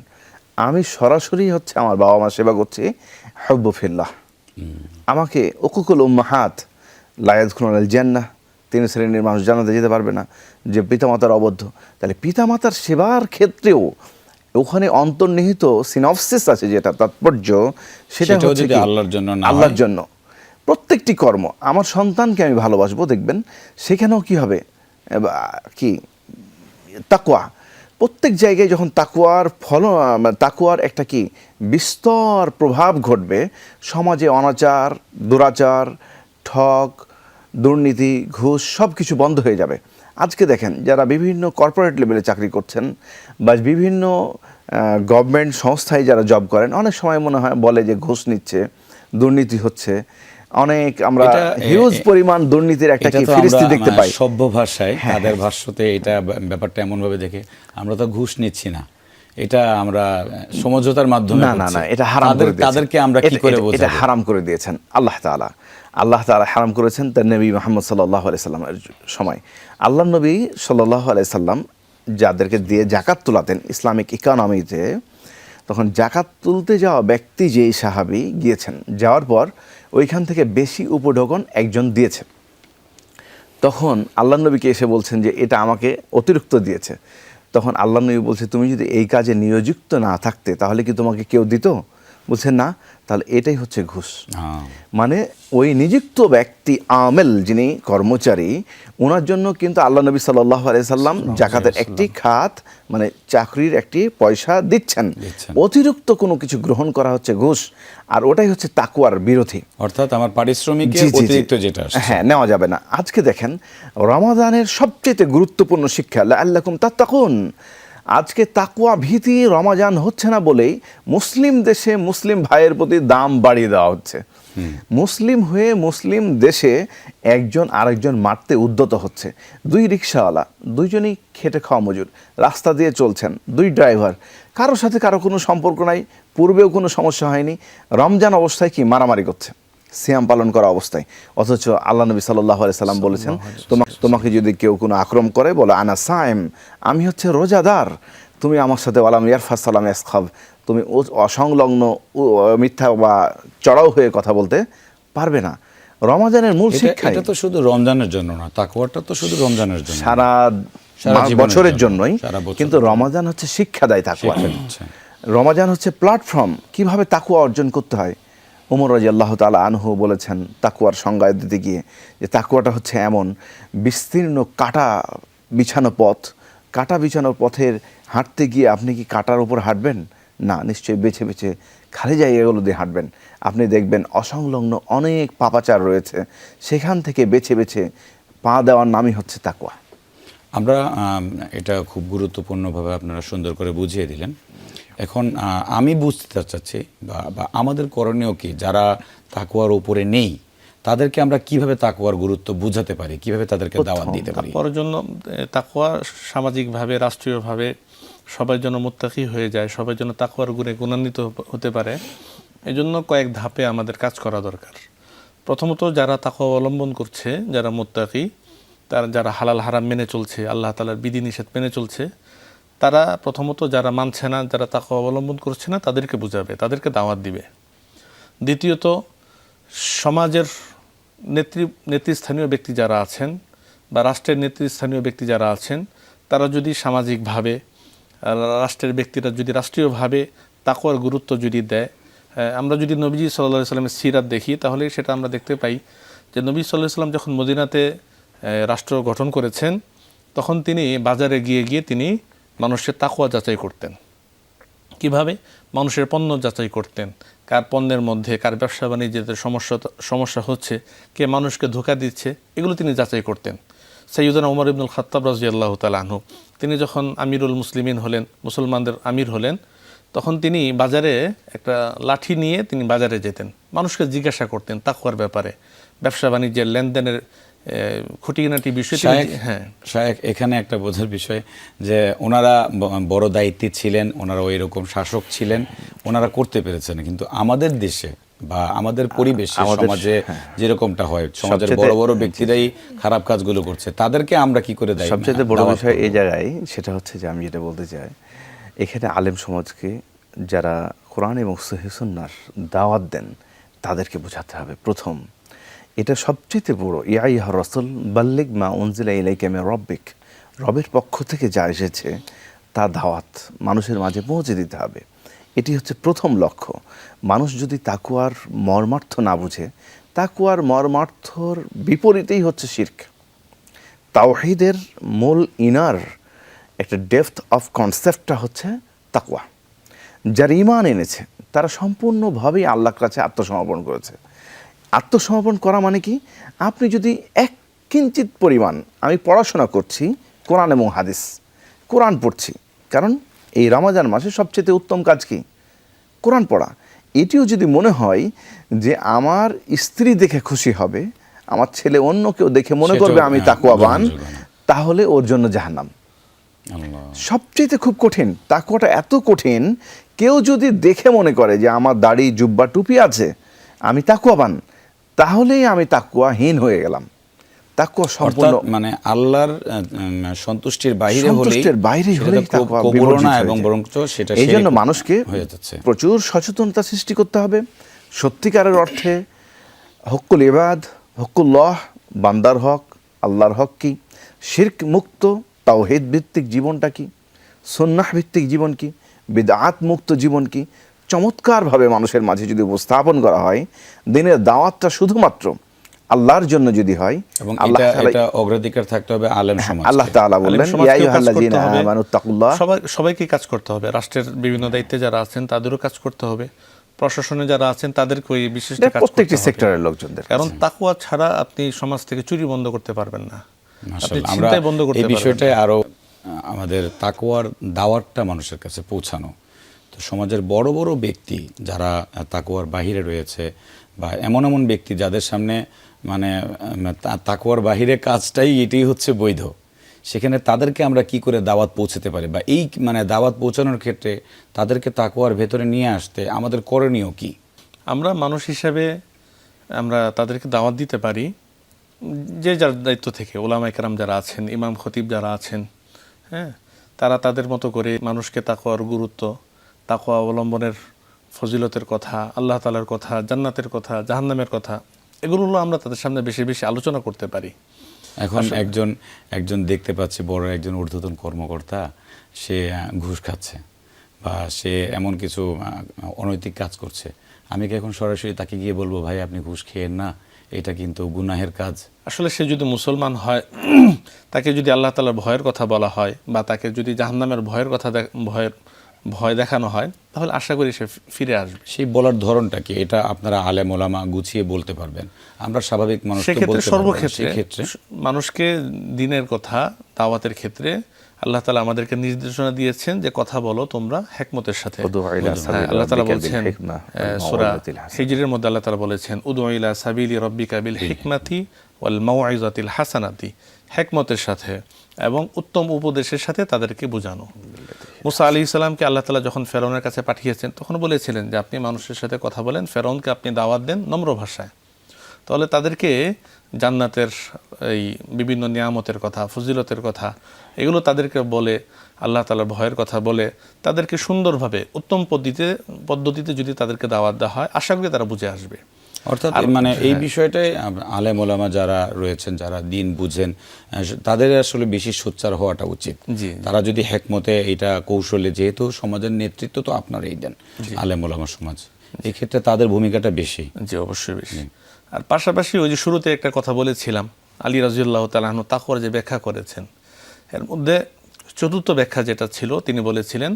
[SPEAKER 3] আমি সরাসরি হচ্ছে আমার বাবা মার সেবা করছি, হুব্বু ফিল্লাহ। আমাকে উকুকুল উম্মাহাত লা ইয়াদখুলুনাল জান্নাহ, 3 শ্রেণীর মানুষ জান্নাতে যেতে পারবে না, যে পিতামাতার অবদ্ধ। তাহলে পিতামাতার সেবার ক্ষেত্রেও ওখানে অন্তর্নিহিত সিনপসিস আছে, যেটা তাৎপর্য, সেটা হচ্ছে আল্লাহর জন্য। প্রত্যেকটি কর্ম, আমার সন্তানকে আমি ভালোবাসবো, দেখবেন সেখানেও কি হবে, কি তাকওয়া। প্রত্যেক জায়গায় যখন তাকওয়ার একটা কি বিস্তর প্রভাব ঘটবে, সমাজে অনাচার, দুরাচার, ঠক, দুর্নীতি, ঘুষ সব কিছু বন্ধ হয়ে যাবে। আজকে দেখেন, যারা বিভিন্ন কর্পোরেট লেভেলে চাকরি করছেন বা বিভিন্ন গভর্নমেন্ট সংস্থায় যারা জব করেন, অনেক সময় মনে হয় বলে যে ঘুষ নিচ্ছে, দুর্নীতি হচ্ছে, অনেক আমরা হিউজ পরিমাণ দুর্নীতির একটা কি ফিরিস্তি দেখতে পাই।
[SPEAKER 1] সভ্য ভাষায় তাদের ভাষ্যতে এটা ব্যাপারটা এমন ভাবে দেখে, আমরা তো ঘুষ নিচ্ছি না, এটা আমরা সমঝোতার মাধ্যমে
[SPEAKER 3] না, এটা হারাম করে দিয়েছেন।
[SPEAKER 1] তাদেরকে আমরা কি করে বোঝাবো? এটা
[SPEAKER 3] হারাম করে দিয়েছেন আল্লাহ তাআলা হারাম করেছেন তার নবী মুহাম্মদ সাল্লাল্লাহু আলাইহি সাল্লামের সময়। আল্লাহ নবী সাল্লাল্লাহু আলাইহি সাল্লাম যাদেরকে দিয়ে যাকাত তোলাতেন ইসলামিক ইকোনমিতে, তখন যাকাত তুলতে যাওয়া ব্যক্তি যেই সাহাবী গিয়েছেন, যাওয়ার পর ওইখান থেকে বেশি উপঢৌকন একজন দিয়েছে। তখন আল্লাহ নবীকে এসে বলছেন যে এটা আমাকে অতিরিক্ত দিয়েছে। তখন আল্লাহ নবী বলছে, তুমি যদি এই কাজে নিয়োজিত না থাকতে তাহলে কি তোমাকে কেউ দিত? বলছে না। তাহলে এটাই হচ্ছে ঘুষ। মানে ওই নিযুক্ত ব্যক্তি আমেল, যিনি কর্মচারী, ওনার জন্য কিন্তু আল্লাহ নবী সাল্লাল্লাহু আলাইহি সাল্লাম যাকাতের একটি খাত, মানে চাকরির একটি পয়সা দিচ্ছেন। অতিরিক্ত কোনো কিছু গ্রহণ করা হচ্ছে ঘুষ, আর ওটাই হচ্ছে তাকওয়ার বিরোধী।
[SPEAKER 1] অর্থাৎ আমার পারিশ্রমিকের অতিরিক্ত যেটা
[SPEAKER 3] নেওয়া যাবে না। আজকে দেখেন, রমাদানের সবচেয়ে গুরুত্বপূর্ণ শিক্ষা লাআল্লাকুম তাত্তাকুন। আজকে তাকওয়া ভীতি রমাজান হচ্ছে না বলেই মুসলিম দেশে মুসলিম ভাইয়ের প্রতি দাম বাড়িয়ে দেওয়া হচ্ছে। মুসলিম হয়ে মুসলিম দেশে একজন আরেকজন মারতে উদ্যত হচ্ছে। দুই রিক্সাওয়ালা, দুইজনই খেটে খাওয়া মজুর, রাস্তা দিয়ে চলছেন, দুই ড্রাইভার, কারোর সাথে কারো কোনো সম্পর্ক নাই, পূর্বেও কোনো সমস্যা হয়নি, রমজান অবস্থায় কি মারামারি করছে সিয়াম পালন করা অবস্থায়। অথচ আল্লাহ নবী সাল্লাল্লাহু আলাইহি সাল্লাম বলেছেন, তোমাকে যদি কেউ কোনো আক্রমণ করে, বলো আনা সায়েম, আমি হচ্ছে রোজাদার, তুমি আমার সাথে ওয়ালাম ইয়ারফাস সালাম ইয়াসখাব, তুমি অসংলগ্ন মিথ্যা বা চড়াও হয়ে কথা বলতে পারবে না। রমজানের মূল শিক্ষা
[SPEAKER 1] এটা তো শুধু রমজানের জন্য না, তাকওয়াটা তো শুধু রমজানের জন্য,
[SPEAKER 3] সারা বছরের জন্যই, কিন্তু রমজান হচ্ছে শিক্ষা দেয় তাকওয়া। রমজান হচ্ছে প্ল্যাটফর্ম কিভাবে তাকওয়া অর্জন করতে হয়। ওমর রাদিয়াল্লাহু তাআলা আনহু বলেছেন তাকওয়ার সংজ্ঞা দিতে গিয়ে, যে তাকওয়াটা হচ্ছে এমন বিস্তীর্ণ কাঁটা বিছানো পথ, কাঁটা বিছানো পথের হাঁটতে গিয়ে আপনি কি কাঁটার উপর হাঁটবেন? না, নিশ্চয়ই বেছে বেছে খালি জায়গাগুলো দিয়ে হাঁটবেন। আপনি দেখবেন অসংলগ্ন অনেক পাপাচার রয়েছে, সেখান থেকে বেছে বেছে পা দেওয়ার নামই হচ্ছে তাকওয়া।
[SPEAKER 1] আমরা এটা খুব গুরুত্বপূর্ণভাবে আপনারা সুন্দর করে বুঝিয়ে দিলেন। এখন আমি বুঝতে চাচ্ছি বা আমাদের করণীয় কি, যারা তাকওয়ার উপরে নেই তাদেরকে আমরা কিভাবে তাকওয়ার গুরুত্ব বুঝাতে পারি, কিভাবে তাদেরকে দাওয়াত দিতে পারি?
[SPEAKER 2] তাকওয়ার জন্য তাকওয়া সামাজিকভাবে, রাষ্ট্রীয়ভাবে সবার জন্য মুত্তাকি হয়ে যায়, সবার জন্য তাকওয়ার গুণে গুণান্বিত হতে পারে। এই জন্য কয়েক ধাপে আমাদের কাজ করা দরকার। প্রথমত, যারা তাকওয়া অবলম্বন করছে, যারা মুত্তাকি, যারা হালাল হারাম মেনে চলছে, আল্লাহ তাআলার বিধিনিষেধ মেনে চলছে, তারা প্রথমত যারা মানছে না, যারা তাকওয়া অবলম্বন করছে না, তাদেরকে বুঝাবে, তাদেরকে দাওয়াত দিবে। দ্বিতীয়ত, সমাজের নেতৃস্থানীয় ব্যক্তি যারা আছেন বা রাষ্ট্রের নেতৃস্থানীয় ব্যক্তি যারা আছেন, তারা যদি সামাজিকভাবে, রাষ্ট্রের ব্যক্তিরা যদি রাষ্ট্রীয়ভাবে তাকওয়ার গুরুত্ব যদি দেয়, আমরা যদি নবীজি সাল্লাল্লাহু আলাইহি সাল্লামের সিরাত দেখি, তাহলে সেটা আমরা দেখতে পাই যে নবী সাল্লাল্লাহু আলাইহি সাল্লাম যখন মদিনাতে রাষ্ট্র গঠন করেছেন, তখন তিনি বাজারে গিয়ে গিয়ে তিনি মানুষের তাকওয়া যাচাই করতেন। কিভাবে? মানুষের পণ্য যাচাই করতেন, কার পণ্যের মধ্যে, কার ব্যবসা বাণিজ্যের সমস্যা হচ্ছে, কে মানুষকে ধোঁকা দিচ্ছে, এগুলো তিনি যাচাই করতেন। সাইয়্যিদুনা ওমর ইবনুল খাত্তাব রাদিয়াল্লাহু তাআলা আনহু, তিনি যখন আমিরুল মুসলিমিন হলেন, মুসলমানদের আমির হলেন, তখন তিনি বাজারে একটা লাঠি নিয়ে তিনি বাজারে যেতেন, মানুষকে জিজ্ঞাসা করতেন তাকওয়ার ব্যাপারে, ব্যবসা বাণিজ্যের লেনদেনের খুঁটিনাটি বিষয়। হ্যাঁ
[SPEAKER 1] শায়েখ, এখানে একটা বোঝার বিষয় যে ওনারা বড় দায়িত্বে ছিলেন, ওনারা ওই রকম শাসক ছিলেন, ওনারা করতে পেরেছেন, কিন্তু আমাদের দেশে বা আমাদের পরিবেশে, সমাজে যেরকমটা হয়, সমাজের বড় বড় ব্যক্তিরাই খারাপ কাজগুলো করছে, তাদেরকে আমরা কি করে দায়ী?
[SPEAKER 3] সবচেয়ে বড় বিষয় এই জায়গায় সেটা হচ্ছে যে, আমি যেটা বলতে চাই, এখানে আলেম সমাজকে যারা কোরআন এবং সহিহ সুন্নাহর দাওয়াত দেন তাদেরকে বোঝাতে হবে। প্রথম, এটা সবচেয়ে বড়, ইয়া আইয়ুহার রাসূল বাল্লিগ মা উনজিলা ইলাইকা মির রাব্বিক, রবের পক্ষ থেকে যা এসেছে তা দাওয়াত মানুষের মাঝে পৌঁছে দিতে হবে। এটি হচ্ছে প্রথম লক্ষ্য। মানুষ যদি তাকওয়ার মর্মার্থ না বুঝে, তাকওয়ার মর্মার্থর বিপরীতেই হচ্ছে শিরক। তাওহীদের মূল ইনার একটা ডেপথ অফ কনসেপ্টটা হচ্ছে তাকওয়া। যারা ঈমান এনেছে তারা সম্পূর্ণভাবেই আল্লাহর কাছে আত্মসমর্পণ করেছে। আত্মসমর্পণ করা মানে কি? আপনি যদি এক কিঞ্চিত পরিমাণ, আমি পড়াশোনা করছি কোরআন এবং হাদিস, কোরআন পড়ছি, কারণ এই রমজান মাসে সবচেয়ে উত্তম কাজ কি? কোরআন পড়া। এটিও যদি মনে হয় যে আমার স্ত্রী দেখে খুশি হবে, আমার ছেলে অন্য কেউ দেখে মনে করবে আমি তাকওয়াবান, তাহলে ওর জন্য জাহান্নাম। সবচেয়ে খুব কঠিন, তাকওয়াটা এত কঠিন, কেউ যদি দেখে মনে করে যে আমার দাড়ি, জুব্বা, টুপি আছে, আমি তাকওয়াবান, তাহলেই আমি তাকওয়াহীন হয়ে গেলাম। তাকওয়া সম্পূর্ণ
[SPEAKER 1] মানে আল্লাহর সন্তুষ্টির বাইরে
[SPEAKER 3] হলেই তাকওয়া
[SPEAKER 1] কবুল না, এবং বরঞ্চ সেটা
[SPEAKER 3] এই জন্য মানুষকে প্রচুর সচেতনতা সৃষ্টি করতে হবে। সত্যিকারের অর্থে হকুল ইবাদ, হকুল্লাহ, বান্দার হক, আল্লাহর হক কি, শিরক মুক্ত তাওহীদ ভিত্তিক জীবনটা কি, সুন্নাহ ভিত্তিক জীবন কি, বিদআত মুক্ত জীবন কি, চমৎকারভাবে মানুষের মাঝে যদি উপস্থাপন করা হয়, দিনের দাওয়াতটা শুধুমাত্র আল্লাহর জন্য যদি হয়,
[SPEAKER 1] এবং এটা অগ্রাধিকার থাকতে হবে আলেম সমাজ।
[SPEAKER 3] আল্লাহ তাআলা বললেন ইয়া আইয়ুহাল্লাযীনা আমানু তাকুল্লাহ,
[SPEAKER 2] সবাইকে কাজ করতে হবে। রাষ্ট্রের বিভিন্ন দায়িত্বে যারা আছেন তাদেরও কাজ করতে হবে, প্রশাসনে যারা আছেন তাদেরকে ওই বিশেষ কাজ করতে হবে,
[SPEAKER 3] প্রত্যেকটি সেক্টরের লোকজনদের।
[SPEAKER 2] কারণ তাকওয়া ছাড়া আপনি সমাজ থেকে চুরি বন্ধ করতে পারবেন না, আপনি চিন্তাই বন্ধ করতে পারবেন না।
[SPEAKER 1] এই বিষয়টাই আরো আমাদের তাকওয়ার দাওয়াতটা মানুষের কাছে পৌঁছানো। তো তো সমাজের বড় বড় ব্যক্তি যারা তাকওয়ার বাহিরে রয়েছে বা এমন এমন ব্যক্তি যাদের সামনে মানে তাকওয়ার বাহিরে কাজটাই এটাই হচ্ছে বৈধ, সেখানে তাদেরকে আমরা কি করে দাওয়াত পৌঁছাতে পারি, বা এই মানে দাওয়াত পৌঁছানোর ক্ষেত্রে তাদেরকে তাকওয়ার ভেতরে নিয়ে আসতে আমাদের করণীয় কি?
[SPEAKER 2] আমরা মানুষ হিসাবে আমরা তাদেরকে দাওয়াত দিতে পারি যে যার দায়িত্ব থেকে। ওলামায়ে কেরাম যারা আছেন, ইমাম খতিব যারা আছেন, হ্যাঁ, তারা তাদের মতো করে মানুষকে তাকওয়ার গুরুত্ব, তাকওয়া অবলম্বনের ফজিলতের কথা, আল্লাহ তাআলার কথা, জান্নাতের কথা, জাহান্নামের কথা, এগুলো আমরা তাদের সামনে বেশি বেশি আলোচনা করতে পারি।
[SPEAKER 1] এখন একজন দেখতে পাচ্ছি বড় একজন ঊর্ধ্বতন কর্মকর্তা, সে ঘুষ খাচ্ছে বা সে এমন কিছু অনৈতিক কাজ করছে, আমি কি এখন সরাসরি তাকে গিয়ে বলবো ভাই আপনি ঘুষ খেয়েন না, এটা কিন্তু গুনাহের কাজ?
[SPEAKER 2] আসলে সে যদি মুসলমান হয়, তাকে যদি আল্লাহ তাআলার ভয়ের কথা বলা হয় বা তাকে যদি জাহান্নামের ভয়ের কথা ভয় দেখানো হয়, তাহলে আশা করি সে ফিরে আসবে।
[SPEAKER 1] সেই বলার ধরনটা কি, এটা আপনারা আলেম ওলামা গুছিয়ে বলতে পারবেন? আমরা স্বাভাবিক মানুষ তো
[SPEAKER 2] সেক্ষেত্রে
[SPEAKER 1] বলতে পারবো না।
[SPEAKER 2] সর্বক্ষেত্রে
[SPEAKER 1] সেক্ষেত্রে
[SPEAKER 2] মানুষকে দিনের কথা, দাওয়াতের ক্ষেত্রে আল্লাহ তাআলা আমাদেরকে নির্দেশনা দিয়েছেন যে কথা বলো তোমরা হিকমতের সাথে। আল্লাহ তাআলা বলছেন সূরা হিজরের মধ্যে, আল্লাহ তাআলা বলেছেন উদউ ইলা সাবিলি রাব্বিকা বিল হিকমাতি ওয়াল মাউইযাতিল হাসানাতি, হিকমতের সাথে এবং উত্তম উপদেশের সাথে তাদেরকে বোঝানো। মুসা আলাইহিস সালামকে আল্লাহ তাআলা যখন ফেরাউনের কাছে পাঠিয়েছেন, তখন বলেছিলেন যে আপনি মানুষের সাথে কথা বলেন, ফেরাউনকে আপনি দাওয়াত দেন নম্র ভাষায়। তাহলে তাদেরকে জান্নাতের এই বিভিন্ন নিয়ামতের কথা, ফজিলতের কথা, এগুলো তাদেরকে বলে, আল্লাহ তাআলার ভয়ের কথা বলে, তাদেরকে সুন্দরভাবে উত্তম পদ্ধতিতে যদি তাদেরকে দাওয়াত দেওয়া হয়, আশা করি তারা বুঝে আসবে।
[SPEAKER 1] অর্থাৎ মানে এই বিষয়টাই আলেম ওলামা যারা রয়েছেন, যারা দিন বুঝেন, তাদের আসলে বেশি সোচ্চার হওয়াটা উচিত। তারা যদি হিকমতে এটা কৌশলে, যেহেতু সমাজের নেতৃত্ব তো আপনারাই দেন, আলেম ওলামা সমাজ, এই ক্ষেত্রে তাদের ভূমিকাটা বেশি।
[SPEAKER 2] জি, অবশ্যই বেশি। আর পাশাপাশি ওই যে শুরুতে একটা কথা বলেছিলাম, আলী রাদিয়াল্লাহু তাআলা আনহু তাকওয়ার যে ব্যাখ্যা করেছেন, এর মধ্যে চতুর্থ ব্যাখ্যা যেটা ছিল, তিনি বলেছিলেন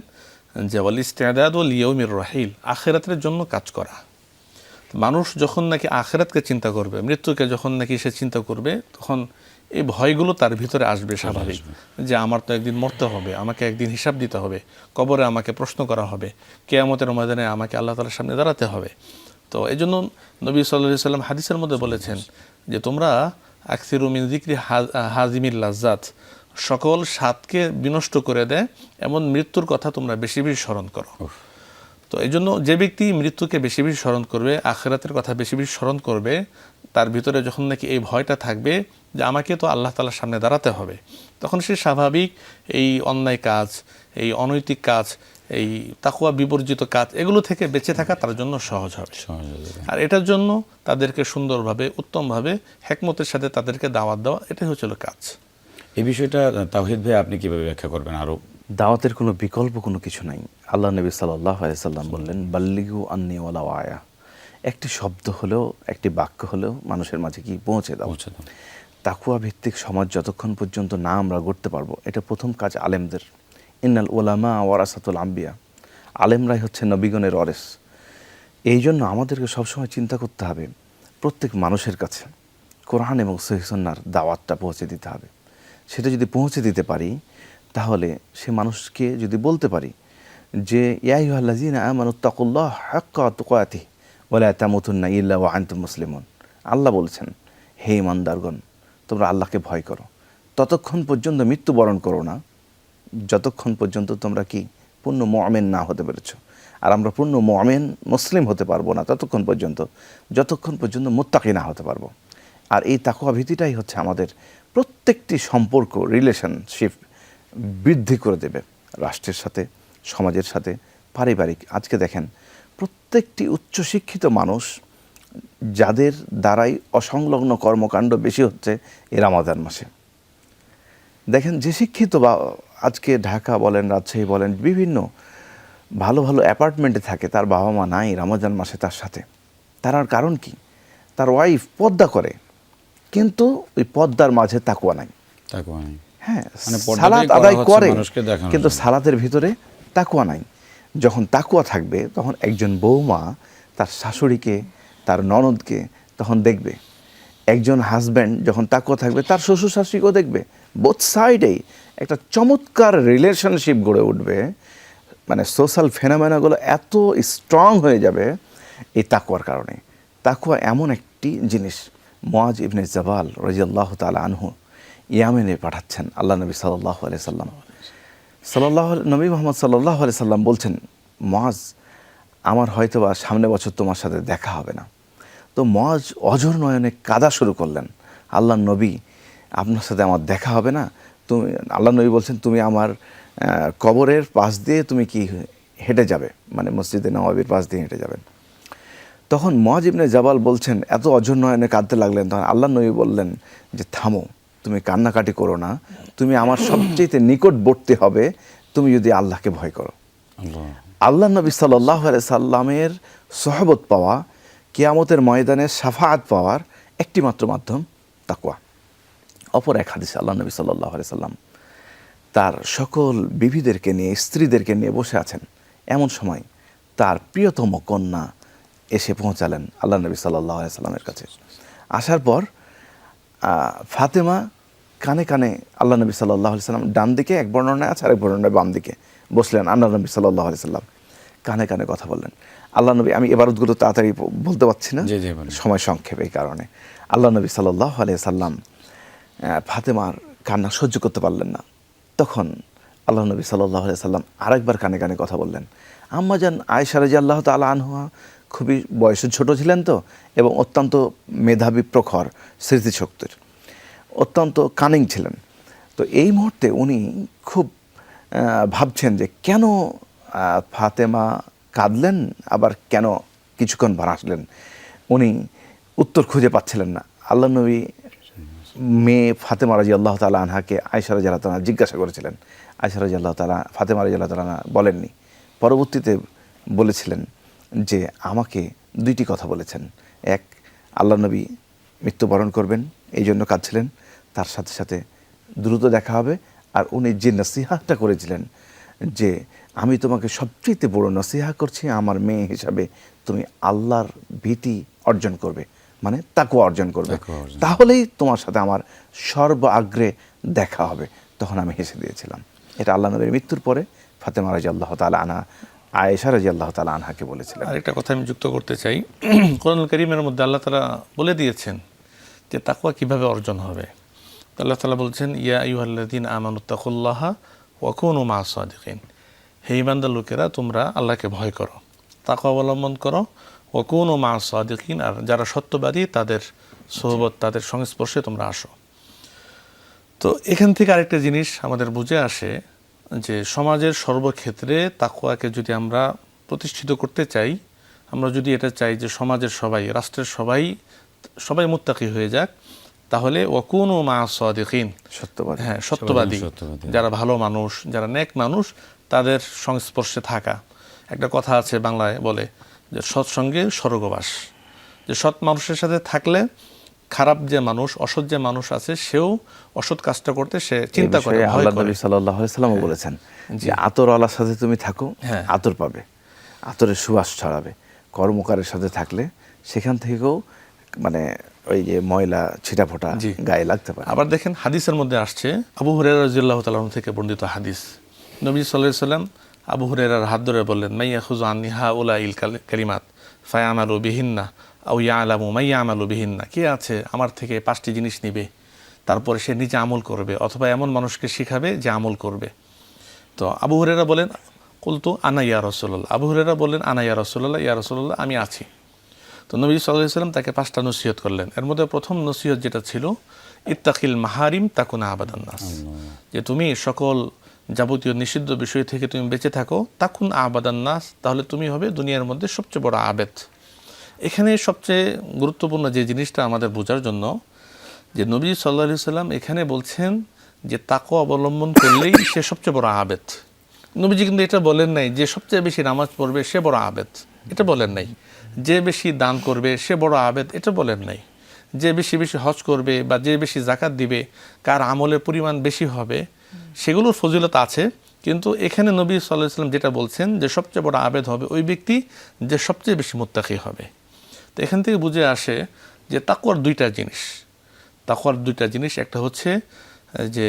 [SPEAKER 2] যে ওয়াল ইস্তিআদাদু লিয়াউমির রাহিল, আখিরাতের জন্য কাজ করা। মানুষ যখন নাকি আখিরাতকে চিন্তা করবে, মৃত্যুকে যখন নাকি সে চিন্তা করবে, তখন এই ভয়গুলো তার ভিতরে আসবে স্বাভাবিক, যে আমার তো একদিন মরতে হবে, আমাকে একদিন হিসাব দিতে হবে, কবরে আমাকে প্রশ্ন করা হবে, কিয়ামতের ময়দানে আমাকে আল্লাহ তাআলার সামনে দাঁড়াতে হবে। তো এই জন্য নবী সাল্লাল্লাহু আলাইহি সাল্লাম হাদিসের মধ্যে বলেছেন যে তোমরা আকসিরু মিন যিকরি হাজিমিল লাজ্জাত, সকল স্বাদকে বিনষ্ট করে দেয় এমন মৃত্যুর কথা তোমরা বেশি বেশি স্মরণ করো। তো এই জন্য যে ব্যক্তি মৃত্যুকে বেশি বেশি স্মরণ করবে, আখিরাতের কথা বেশি বেশি স্মরণ করবে, তার ভিতরে যখন নাকি এই ভয়টা থাকবে যে আমাকে তো আল্লাহ তাআলার সামনে দাঁড়াতে হবে, তখন সে স্বাভাবিক এই অন্যায় কাজ, এই অনৈতিক কাজ, এই তাকওয়া বিবর্জিত কাজ, এগুলো থেকে বেঁচে থাকা তার জন্য সহজ হবে। আর এটার জন্য তাদেরকে সুন্দরভাবে, উত্তমভাবে, হিকমতের সাথে তাদেরকে দাওয়াত দেওয়া, এটাই হচ্ছিল কাজ।
[SPEAKER 1] এই বিষয়টা তাওহীদ ভাই আপনি কিভাবে ব্যাখ্যা করবেন? আরো
[SPEAKER 3] দাওয়াতের কোনো বিকল্প কোনো কিছু নাই। আল্লাহ নবী সাল্লাল্লাহু আলাইহি সাল্লাম বললেন বাল্লিগু আন্নী ওয়ালাউ আয়া, একটি শব্দ হলেও, একটি বাক্য হলেও মানুষের মাঝে কি পৌঁছে দাও। তাকওয়া ভিত্তিক সমাজ যতক্ষণ পর্যন্ত না আমরা গড়তে পারবো, এটা প্রথম কাজ আলেমদের। ইন্নাল উলামা ওয়ারাসাতুল আম্বিয়া, আলেমরাই হচ্ছে নবীগণের ওয়ারিস। এই জন্য আমাদেরকে সবসময় চিন্তা করতে হবে প্রত্যেক মানুষের কাছে কোরআন এবং সহিহ সুন্নাহর দাওয়াতটা পৌঁছে দিতে হবে। সেটা যদি পৌঁছে দিতে পারি, তাহলে সে মানুষকে যদি বলতে পারি যে ইয়া আইয়ুহাল্লাযীনা আমানুত্তাকুল্লাহ হাক্কা তুকাতিহি ওয়া লা তামুতুন্না ইল্লা ওয়া আনতুম মুসলিমুন, আল্লাহ বলছেন হে ঈমানদারগণ, তোমরা আল্লাহকে ভয় করো, ততক্ষণ পর্যন্ত মৃত্যুবরণ করো না যতক্ষণ পর্যন্ত তোমরা কি পূর্ণ মুমিন না হতে পেরেছো। আর আমরা পূর্ণ মুমিন মুসলিম হতে পারবো না ততক্ষণ পর্যন্ত যতক্ষণ পর্যন্ত মুত্তাকি না হতে পারবো। আর এই তাকওয়া ভীতিটাই হচ্ছে আমাদের প্রত্যেকটি সম্পর্ক, রিলেশনশিপ বৃদ্ধি করে দেবে, রাষ্ট্রের সাথে, সমাজের সাথে, পারিবারিক। আজকে দেখেন প্রত্যেকটি উচ্চশিক্ষিত মানুষ যাদের দ্বারাই অসংলগ্ন কর্মকাণ্ড বেশি হচ্ছে এই রমাদান মাসে। দেখেন যে শিক্ষিত, বা আজকে ঢাকা বলেন, রাজশাহী বলেন, বিভিন্ন ভালো ভালো অ্যাপার্টমেন্টে থাকে, তার বাবা মা নাই রমজান মাসে তার সাথে। তার কারণ কি? তার ওয়াইফ পর্দা করে, কিন্তু ওই পর্দার মাঝে তাকওয়া নাই। হ্যাঁ, সালাত আদায় করে, কিন্তু সালাতের ভিতরে তাকওয়া নাই। যখন তাকওয়া থাকবে, তখন একজন বৌমা তার শাশুড়িকে, তার ননদকে তখন দেখবে। একজন হাজব্যান্ড যখন তাকওয়া থাকবে, তার শ্বশুর শাশুড়িকেও দেখবে। বোথ সাইডেই একটা চমৎকার রিলেশনশিপ গড়ে উঠবে। মানে সোশ্যাল ফেনোমেনাগুলো এত স্ট্রং হয়ে যাবে এই তাকওয়ার কারণে। তাকওয়া এমন একটি জিনিস, মুআজ ইবনে জাবাল রাদিয়াল্লাহু তাআলা আনহু ইয়ামেনে পাঠাচ্ছেন আল্লাহ নবী সাল্লাল্লাহু আলাইহি সাল্লাম। নবী মুহাম্মদ সাল্লাল্লাহু আলাইহি সাল্লাম বলছেন, মুআজ আমার হয়তোবা সামনে বছর তোমার সাথে দেখা হবে না। তো মুআজ অঝর নয়নে কাঁদা শুরু করলেন, আল্লাহ নবী আপনার সাথে আমার দেখা হবে না? তুমি, আল্লাহ নবী বলছেন, তুমি আমার কবরের পাশ দিয়ে তুমি কি হেঁটে যাবে, মানে মসজিদে নববীর পাশ দিয়ে হেঁটে যাবেন। তখন মুআজ ইবনে জাবাল বলছেন, এত অঝর নয়নে কাঁদতে লাগলেন। তখন আল্লাহ নবী বললেন যে থামো, তুমি কান্নাকাটি করো না, তুমি আমার সবচেয়ে নিকটবর্তী হবে তুমি যদি আল্লাহকে ভয় করো। আল্লাহ নবী সাল্লাল্লাহু আলাইহি সাল্লামের সোহবত পাওয়া, কিয়ামতের ময়দানে শাফাআত পাওয়ার একটি মাত্র মাধ্যম তাকওয়া। অপর এক হাদিসে আল্লাহ নবী সাল্লাল্লাহু আলাইহি সাল্লাম তার সকল বিবিদেরকে নিয়ে, স্ত্রীদেরকে নিয়ে বসে আছেন। এমন সময় তার প্রিয়তম কন্যা এসে পৌঁছালেন আল্লাহ নবী সাল্লাল্লাহু আলাইহি সাল্লামের কাছে। আসার পর ফাতেমা কানে কানে আল্লাহ নবী সাল্লাল্লাহু আলাইহি সাল্লাম, ডান দিকে এক বর্ণনায় আছে, আরেক বর্ণনায় বাম দিকে বসলেন আল্লাহ নবী সাল্লাল্লাহু আলাইহি সাল্লাম, কানে কানে কথা বললেন। আল্লাহ নবী, আমি এবারতগুলো তাড়াতাড়ি বলতে পারছি না, সময় সংক্ষেপ, এই কারণে আল্লাহ নবী সাল্লাল্লাহু আলাইহি সাল্লাম ফাতেমার কান্না সহ্য করতে পারলেন না। তখন আল্লাহ নবী সাল্লাল্লাহু আলাইহি সাল্লাম আরেকবার কানে কানে কথা বললেন। আম্মাজান আয়েশা রাদিয়াল্লাহু তাআলা আনহা খুবই বয়সে ছোট ছিলেন তো, এবং অত্যন্ত মেধাবী, প্রখর স্মৃতিশক্তির, অত্যন্ত কানিং ছিলেন। তো এই মুহূর্তে উনি খুব ভাবছেন যে কেন ফাতেমা কাঁদলেন, আবার কেন কিছুক্ষণ পর আসলেন। উনি উত্তর খুঁজে পাচ্ছিলেন না। আল্লাহ নবী মেয়ে ফাতেমা রাদিয়াল্লাহু তাআলা আনহাকে আয়েশা রাদিয়াল্লাহু তাআলা জিজ্ঞাসা করেছিলেন। আয়েশা রাদিয়াল্লাহু তাআলা, ফাতেমা রাদিয়াল্লাহু তাআলা বলেননি। পরবর্তীতে বলেছিলেন যে আমাকে দুইটি কথা বলেছেন। এক, আল্লাহ নবী মৃত্যুবরণ করবেন, এই জন্য কাঁদছিলেন, তার সাথে সাথে দ্রুত দেখা হবে। আর উনি যে নসিহাতটা করেছিলেন যে আমি তোমাকে সবচেয়ে বড় নসিহা করছি আমার মেয়ে হিসাবে, তুমি আল্লাহর ভীতি অর্জন করবে, মানে তাকওয়া অর্জন করবে, তাহলেই তোমার সাথে আমার সর্বাগ্রে দেখা হবে। তখন আমি হেসে দিয়েছিলাম। এটা আল্লাহ নবীর মৃত্যুর পরে ফাতেমা রাদিয়াল্লাহু তাআলা আনহা আয়েশা রাদিয়াল্লাহু তাআলা আনহাকে বলেছিলেন।
[SPEAKER 2] আরেকটা কথা আমি যুক্ত করতে চাই, কোরআনুল কারীমের মধ্যে আল্লাহ তাআলা বলে দিয়েছেন যে তাকওয়া কিভাবে অর্জন হবে। আল্লাহ তাআলা বলছেন, ইয়া আইয়ুহাল্লাযীনা আমানুত্তাকুল্লাহা ওয়া কুনু মা'আস সাদিকিন, হে ঈমানদার লোকেরা তোমরা আল্লাহকে ভয় করো, তাকওয়া অবলম্বন করো, ওয়া কুনু মা'আস সাদিকিন, আর যারা সত্যবাদী তাদের সোহবত, তাদের সংস্পর্শে তোমরা আসো। তো এখান থেকে আরেকটা জিনিস আমাদের বুঝে আসে যে সমাজের সর্বক্ষেত্রে তাকওয়াকে যদি আমরা প্রতিষ্ঠিত করতে চাই, আমরা যদি এটা চাই যে সমাজের সবাই, রাষ্ট্রের সবাই মুত্তাকি হয়ে যাক, তাহলে ওয়াকুনু মা'আস সাদিকিন,
[SPEAKER 3] সত্যবাদী,
[SPEAKER 2] হ্যাঁ সত্যবাদী, যারা ভালো মানুষ, যারা নেক মানুষ, তাদের সংস্পর্শে থাকা। একটা কথা আছে বাংলায় বলে যে সৎসঙ্গে স্বর্গবাস, যে সৎ মানুষের সাথে থাকলে খারাপ যে মানুষ, অসৎ যে মানুষ আছে, সেও অসৎ কাজটা করতে সে চিন্তা করে, ভয়
[SPEAKER 3] আল্লাহ
[SPEAKER 2] করে।
[SPEAKER 3] নবী সাল্লাল্লাহু আলাইহি সাল্লাম বলেছেন যে আতরওয়ালার সাথে তুমি থাকো, আতর পাবে, আতরের সুবাস ছড়াবে। কর্মকারের সাথে থাকলে সেখান থেকেও মানে ওই যে ময়লা ছিটাফোঁটা গায়ে লাগতে পারে।
[SPEAKER 2] আবার দেখেন হাদিসের মধ্যে আসছে, আবু হুরায়রা রাদিয়াল্লাহু তাআলা আনহু থেকে বর্ণিত হাদিস, নবী সাল্লাল্লাহু আলাইহি সাল্লাম আবু হুরায়রার হাত ধরে বললেন, মাইয়াখুযু আন্নি হাউলাইল কালিমাত ফায়ামালু বিহিন্না আও ইয়ালামু মাইয়ামালু বিহিন্না, কে আছে আমার থেকে 5টি জিনিস নিবে, তারপরে সে নিজে আমল করবে, অথবা এমন মানুষকে শিখাবে যে আমল করবে। তো আবু হুরায়রা বলেন, কুলতু আনা ইয়া রাসূলুল্লাহ, আবু হুরায়রা বললেন, আনা ইয়া রাসূলুল্লাহ, ইয়া রাসূলুল্লাহ আমি আছি। তো নবী সাল্লাল্লাহু আলাইহি সাল্লাম তাকে 5টা নসিহত করলেন। এর মধ্যে প্রথম নসিহত যেটা ছিল, ইত্তাকিল মাহারিম তাকুনা আবাদান নাস, যে তুমি সকল যাবতীয় নিষিদ্ধ বিষয় থেকে তুমি বেঁচে থাকো, তাকুন আবাদান নাস, তাহলে তুমি হবে দুনিয়ার মধ্যে সবচেয়ে বড় আবেদ। এখানে সবচেয়ে গুরুত্বপূর্ণ যে জিনিসটা আমাদের বোঝার জন্য, যে নবী সাল্লাল্লাহু আলাইহি সাল্লাম এখানে বলছেন যে তাকওয়া অবলম্বন করলেই সে সবচেয়ে বড় আবেদ। নবীজি কিন্তু এটা বলেন নাই যে সবচেয়ে বেশি নামাজ পড়বে সে বড় আবেদ, এটা বলেন নাই। যে বেশি দান করবে সে বড় আবেদ, এটা বলেন নাই। যে বেশি বেশি হজ করবে বা যে বেশি যাকাত দিবে, কার আমলের পরিমাণ বেশি হবে, সেগুলোর ফজিলত আছে। কিন্তু এখানে নবী সাল্লাল্লাহু আলাইহি সাল্লাম যেটা বলছেন যে সবচেয়ে বড় আবেদ হবে ওই ব্যক্তি যে সবচেয়ে বেশি মুত্তাকি হবে। তো এখান থেকে বুঝে আসে যে তাকওয়ার দুইটা জিনিস, একটা হচ্ছে যে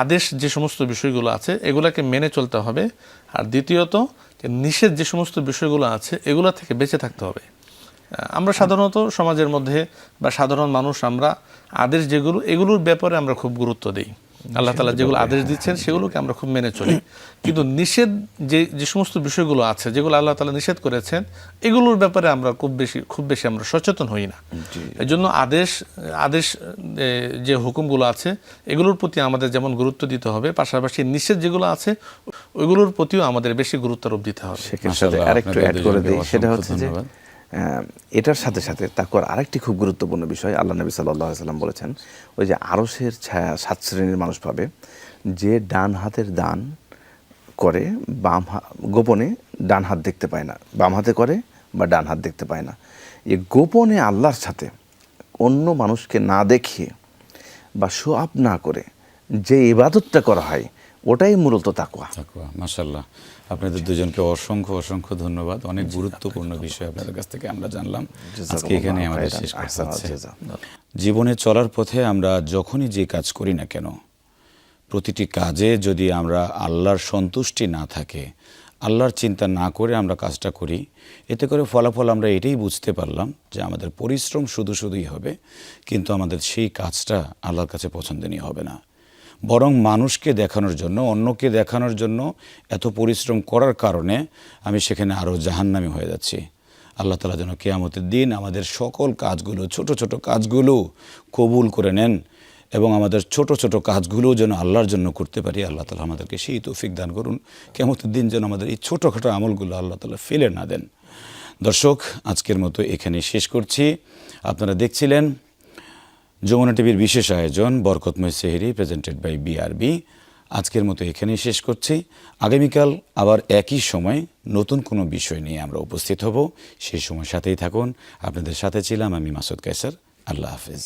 [SPEAKER 2] আদেশ যে সমস্ত বিষয়গুলো আছে এগুলাকে মেনে চলতে হবে, আর দ্বিতীয়ত যে নিষেধ যে সমস্ত বিষয়গুলো আছে এগুলা থেকে বেঁচে থাকতে হবে। আমরা সাধারণত সমাজের মধ্যে বা সাধারণ মানুষ আমরা আদেশ যেগুলো এগুলোর ব্যাপারে আমরা খুব গুরুত্ব দিই, আল্লাহ তাআলা যেগুলো আদেশ দিচ্ছেন সেগুলোকে আমরা খুব মেনে চলি, কিন্তু নিষেধ যে সমস্ত বিষয়গুলো আছে যেগুলো আল্লাহ তাআলা নিষেধ করেছেন এগুলোর ব্যাপারে আমরা খুব বেশি আমরা সচেতন হই না। এই জন্য আদেশ যে হুকুমগুলো আছে এগুলোর প্রতি আমাদের যেমন গুরুত্ব দিতে হবে, পাশাপাশি নিষেধ যেগুলো আছে ওইগুলোর প্রতিও আমাদের বেশি গুরুত্ব আরোপ দিতে হবে।
[SPEAKER 3] শেখের সাথে আরেকটু অ্যাড করে দিই, সেটা হচ্ছে যে এটার সাথে সাথে তাকওয়ার আরেকটি খুব গুরুত্বপূর্ণ বিষয়, আল্লাহ নবী সাল্লাল্লাহু আলাইহি সাল্লাম বলেছেন, ওই যে আরশের ছায়া 7 শ্রেণীর মানুষ পাবে, যে ডান হাতের দান করে গোপনে ডান হাত দেখতে পায় না, বাম হাতে করে বা ডান হাত দেখতে পায় না। এই গোপনে আল্লাহর সাথে অন্য মানুষকে না দেখিয়ে বা শো আপ না করে যে ইবাদতটা করা হয় ওটাই মূলত তাকওয়া।
[SPEAKER 1] মাশাআল্লাহ, আপনাদের দুজনকে অসংখ্য ধন্যবাদ। অনেক গুরুত্বপূর্ণ বিষয় আপনাদের কাছ থেকে আমরা জানলাম। আজকে এখানে আমাদের শেষ কথা হচ্ছে, জীবনে চলার পথে আমরা যখনই যে কাজ করি না কেন, প্রতিটি কাজে যদি আমরা আল্লাহর সন্তুষ্টি না থাকে, আল্লাহর চিন্তা না করে আমরা কাজটা করি, এতে করে ফলাফল আমরা এটাই বুঝতে পারলাম যে আমাদের পরিশ্রম শুধুই হবে, কিন্তু আমাদের সেই কাজটা আল্লাহর কাছে পছন্দনীয় হবে না। বরং মানুষকে দেখানোর জন্য, অন্যকে দেখানোর জন্য এত পরিশ্রম করার কারণে আমি সেখানে আরও জাহান্নামী হয়ে যাচ্ছি। আল্লাহ তাআলা যেন কিয়ামতের দিন আমাদের সকল কাজগুলো, ছোট কাজগুলো কবুল করে নেন এবং আমাদের ছোট কাজগুলো যেন আল্লাহর জন্য করতে পারি। আল্লাহ তাআলা আমাদেরকে সেই তৌফিক দান করুন। কিয়ামতের দিন যেন আমাদের এই ছোটোখাটো আমলগুলো আল্লাহ তাআলা ফেলে না দেন। দর্শক, আজকের মতো এখানেই শেষ করছি। আপনারা দেখছিলেন যমুনা টিভির বিশেষ আয়োজন বরকতময় সেহরি, প্রেজেন্টেড বাই BRB। আজকের মতো এখানেই শেষ করছি। আগামীকাল আবার একই সময় নতুন কোনো বিষয় নিয়ে আমরা উপস্থিত হব। সেই সময় সাথেই থাকুন। আপনাদের সাথে ছিলাম আমি মাসুদ কায়সার। আল্লাহ হাফেজ।